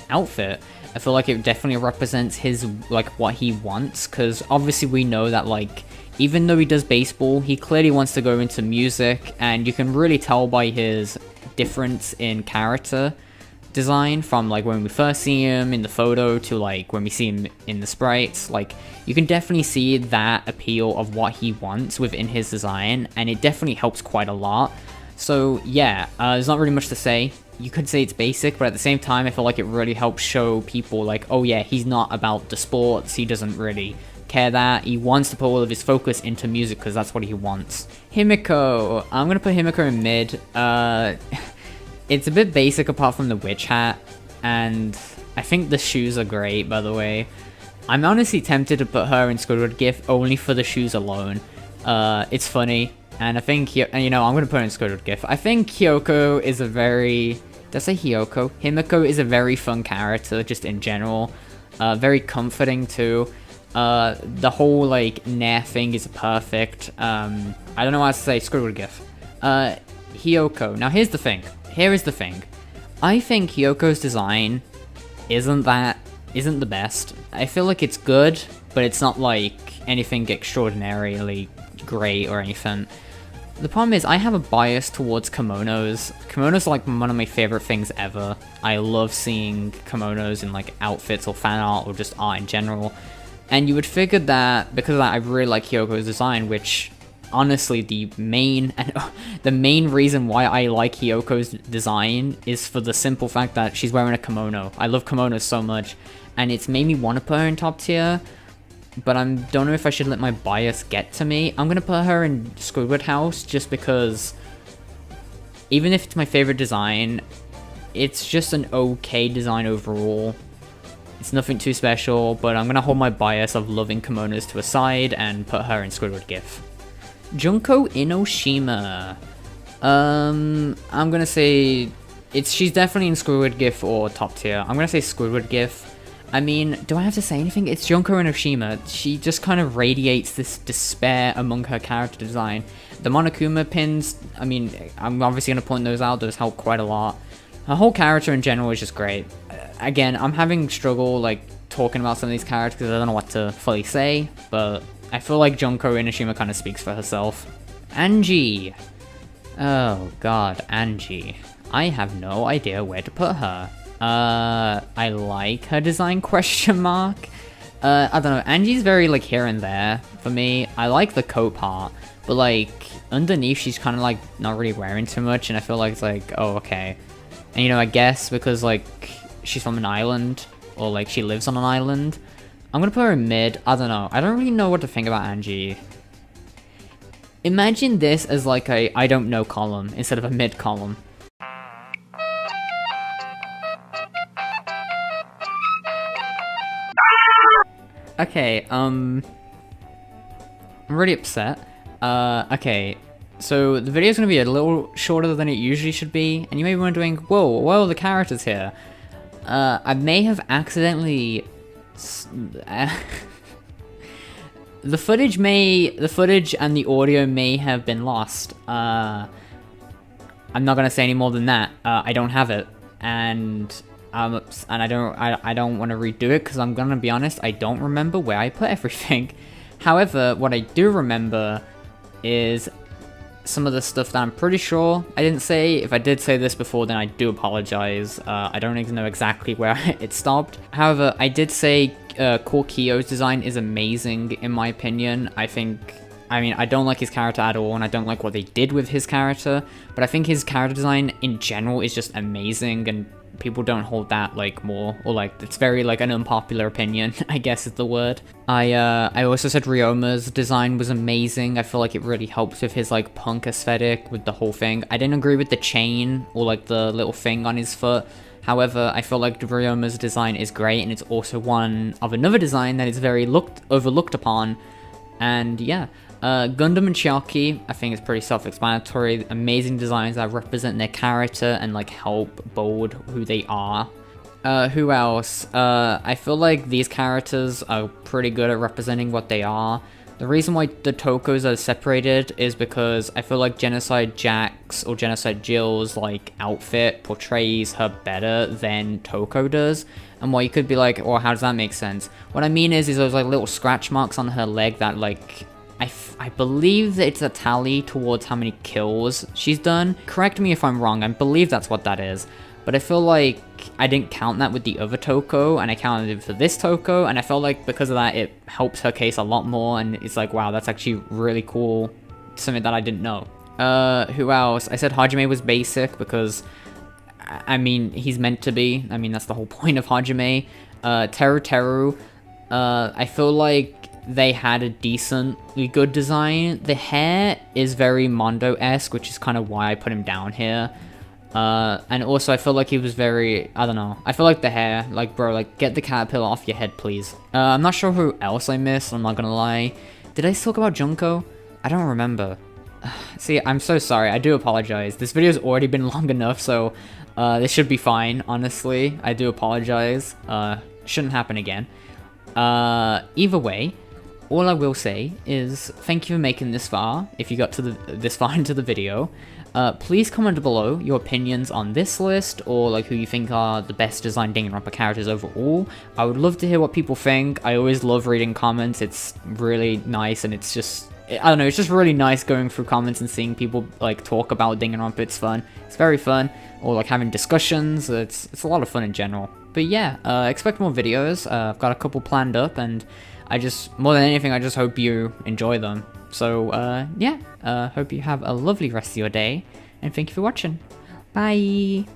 outfit. I feel like it definitely represents his, like, what he wants, because obviously we know that, like, even though he does baseball, he clearly wants to go into music, and you can really tell by his difference in character design from, like, when we first see him in the photo to, like, when we see him in the sprites. Like, you can definitely see that appeal of what he wants within his design, and it definitely helps quite a lot. So yeah, there's not really much to say. You could say it's basic, but at the same time, I feel like it really helps show people, like, oh yeah, he's not about the sports, he doesn't really care that, he wants to put all of his focus into music because that's what he wants. Himiko, I'm gonna put Himiko in mid. It's a bit basic apart from the witch hat, and I think the shoes are great, by the way. I'm honestly tempted to put her in Squidward GIF only for the shoes alone. It's funny. And I think, I'm going to put her in Squidward GIF. I think Hyoko is a very... Did I say Hyoko? Himiko is a very fun character, just in general. Very comforting, too. The whole, like, Nair thing is perfect. I don't know what to say. Squidward GIF. Hyoko. Now, here's the thing. Here is the thing. I think Hyoko's design isn't the best. I feel like it's good, but it's not, like, anything extraordinarily great or anything. The problem is I have a bias towards kimonos. Kimonos are like one of my favorite things ever. I love seeing kimonos in like outfits or fan art or just art in general. And you would figure that because of that I really like Hyoko's design, which honestly the main reason why I like Hyoko's design is for the simple fact that she's wearing a kimono. I love kimonos so much, and it's made me want to put her in top tier. But I don't know if I should let my bias get to me. I'm gonna put her in Squidward House just because even if it's my favorite design, it's just an okay design overall. It's nothing too special, but I'm gonna hold my bias of loving kimonos to a side and put her in Squidward GIF. Junko Inoshima. I'm gonna say she's definitely in Squidward GIF or top tier. I'm gonna say Squidward GIF. I mean, do I have to say anything? It's Junko Enoshima. She just kind of radiates this despair among her character design. The Monokuma pins, I mean, I'm obviously going to point those out. Those help quite a lot. Her whole character in general is just great. Again, I'm having struggle, like, talking about some of these characters because I don't know what to fully say, but I feel like Junko Enoshima kind of speaks for herself. Angie! Oh god, Angie. I have no idea where to put her. I like her design, question mark. I don't know, Angie's very, like, here and there for me. I like the coat part, but, like, underneath she's kind of, like, not really wearing too much, and I feel like it's like, oh, okay. And, you know, I guess because, like, she's from an island, or, like, she lives on an island, I'm gonna put her in mid. I don't know. I don't really know what to think about Angie. Imagine this as, like, a I don't know column instead of a mid column. Okay, I'm really upset. Okay, so the video's gonna be a little shorter than it usually should be, and you may be wondering, whoa, the characters here. I may have accidentally... the footage and the audio may have been lost. I'm not gonna say any more than that. I don't have it, and I don't want to redo it because I'm gonna be honest, I don't remember where I put everything. However, what I do remember is some of the stuff that I'm pretty sure I didn't say. If I did say this before, then I do apologize. I don't even know exactly where it stopped. However, I did say Korkio's design is amazing in my opinion. I mean, I don't like his character at all, and I don't like what they did with his character, but I think his character design in general is just amazing, and people don't hold that, like, more, or, like, it's very, like, an unpopular opinion, I guess is the word. I also said Ryoma's design was amazing. I feel like it really helps with his, like, punk aesthetic with the whole thing. I didn't agree with the chain, or, like, the little thing on his foot. However, I feel like Ryoma's design is great, and it's also one of another design that is very overlooked upon, and yeah. Gundam and Chiaki, I think it's pretty self-explanatory. Amazing designs that represent their character and, like, help bold who they are. Who else? I feel like these characters are pretty good at representing what they are. The reason why the Tokos are separated is because I feel like Genocide Jack's or Genocide Jill's, like, outfit portrays her better than Toko does. And why you could be like, well, how does that make sense? What I mean is those, like, little scratch marks on her leg that, like, I believe that it's a tally towards how many kills she's done. Correct me if I'm wrong, I believe that's what that is. But I feel like I didn't count that with the other Toko, and I counted it for this Toko, and I felt like because of that, it helps her case a lot more, and it's like, wow, that's actually really cool. Something that I didn't know. Who else? I said Hajime was basic because, I mean, he's meant to be. I mean, that's the whole point of Hajime. Teru, I feel like they had a decently good design. The hair is very Mondo-esque, which is kind of why I put him down here. And also I feel like he was very, I don't know, I feel like the hair, like, bro, like, get the caterpillar off your head, please. I'm not sure who else I missed, I'm not gonna lie. Did I talk about Junko? I don't remember. See, I'm so sorry, I do apologize. This video's already been long enough, so this should be fine, honestly. I do apologize. Shouldn't happen again. Either way, all I will say is thank you for making this far, if you got to this far into the video. Please comment below your opinions on this list, or, like, who you think are the best designed Danganronpa characters overall. I would love to hear what people think. I always love reading comments, it's really nice, and it's just, I don't know, it's just really nice going through comments and seeing people, like, talk about Danganronpa. It's fun. It's very fun. Or, like, having discussions. It's a lot of fun in general. But yeah, expect more videos. I've got a couple planned up, and more than anything, I just hope you enjoy them. So, yeah, hope you have a lovely rest of your day, and thank you for watching. Bye!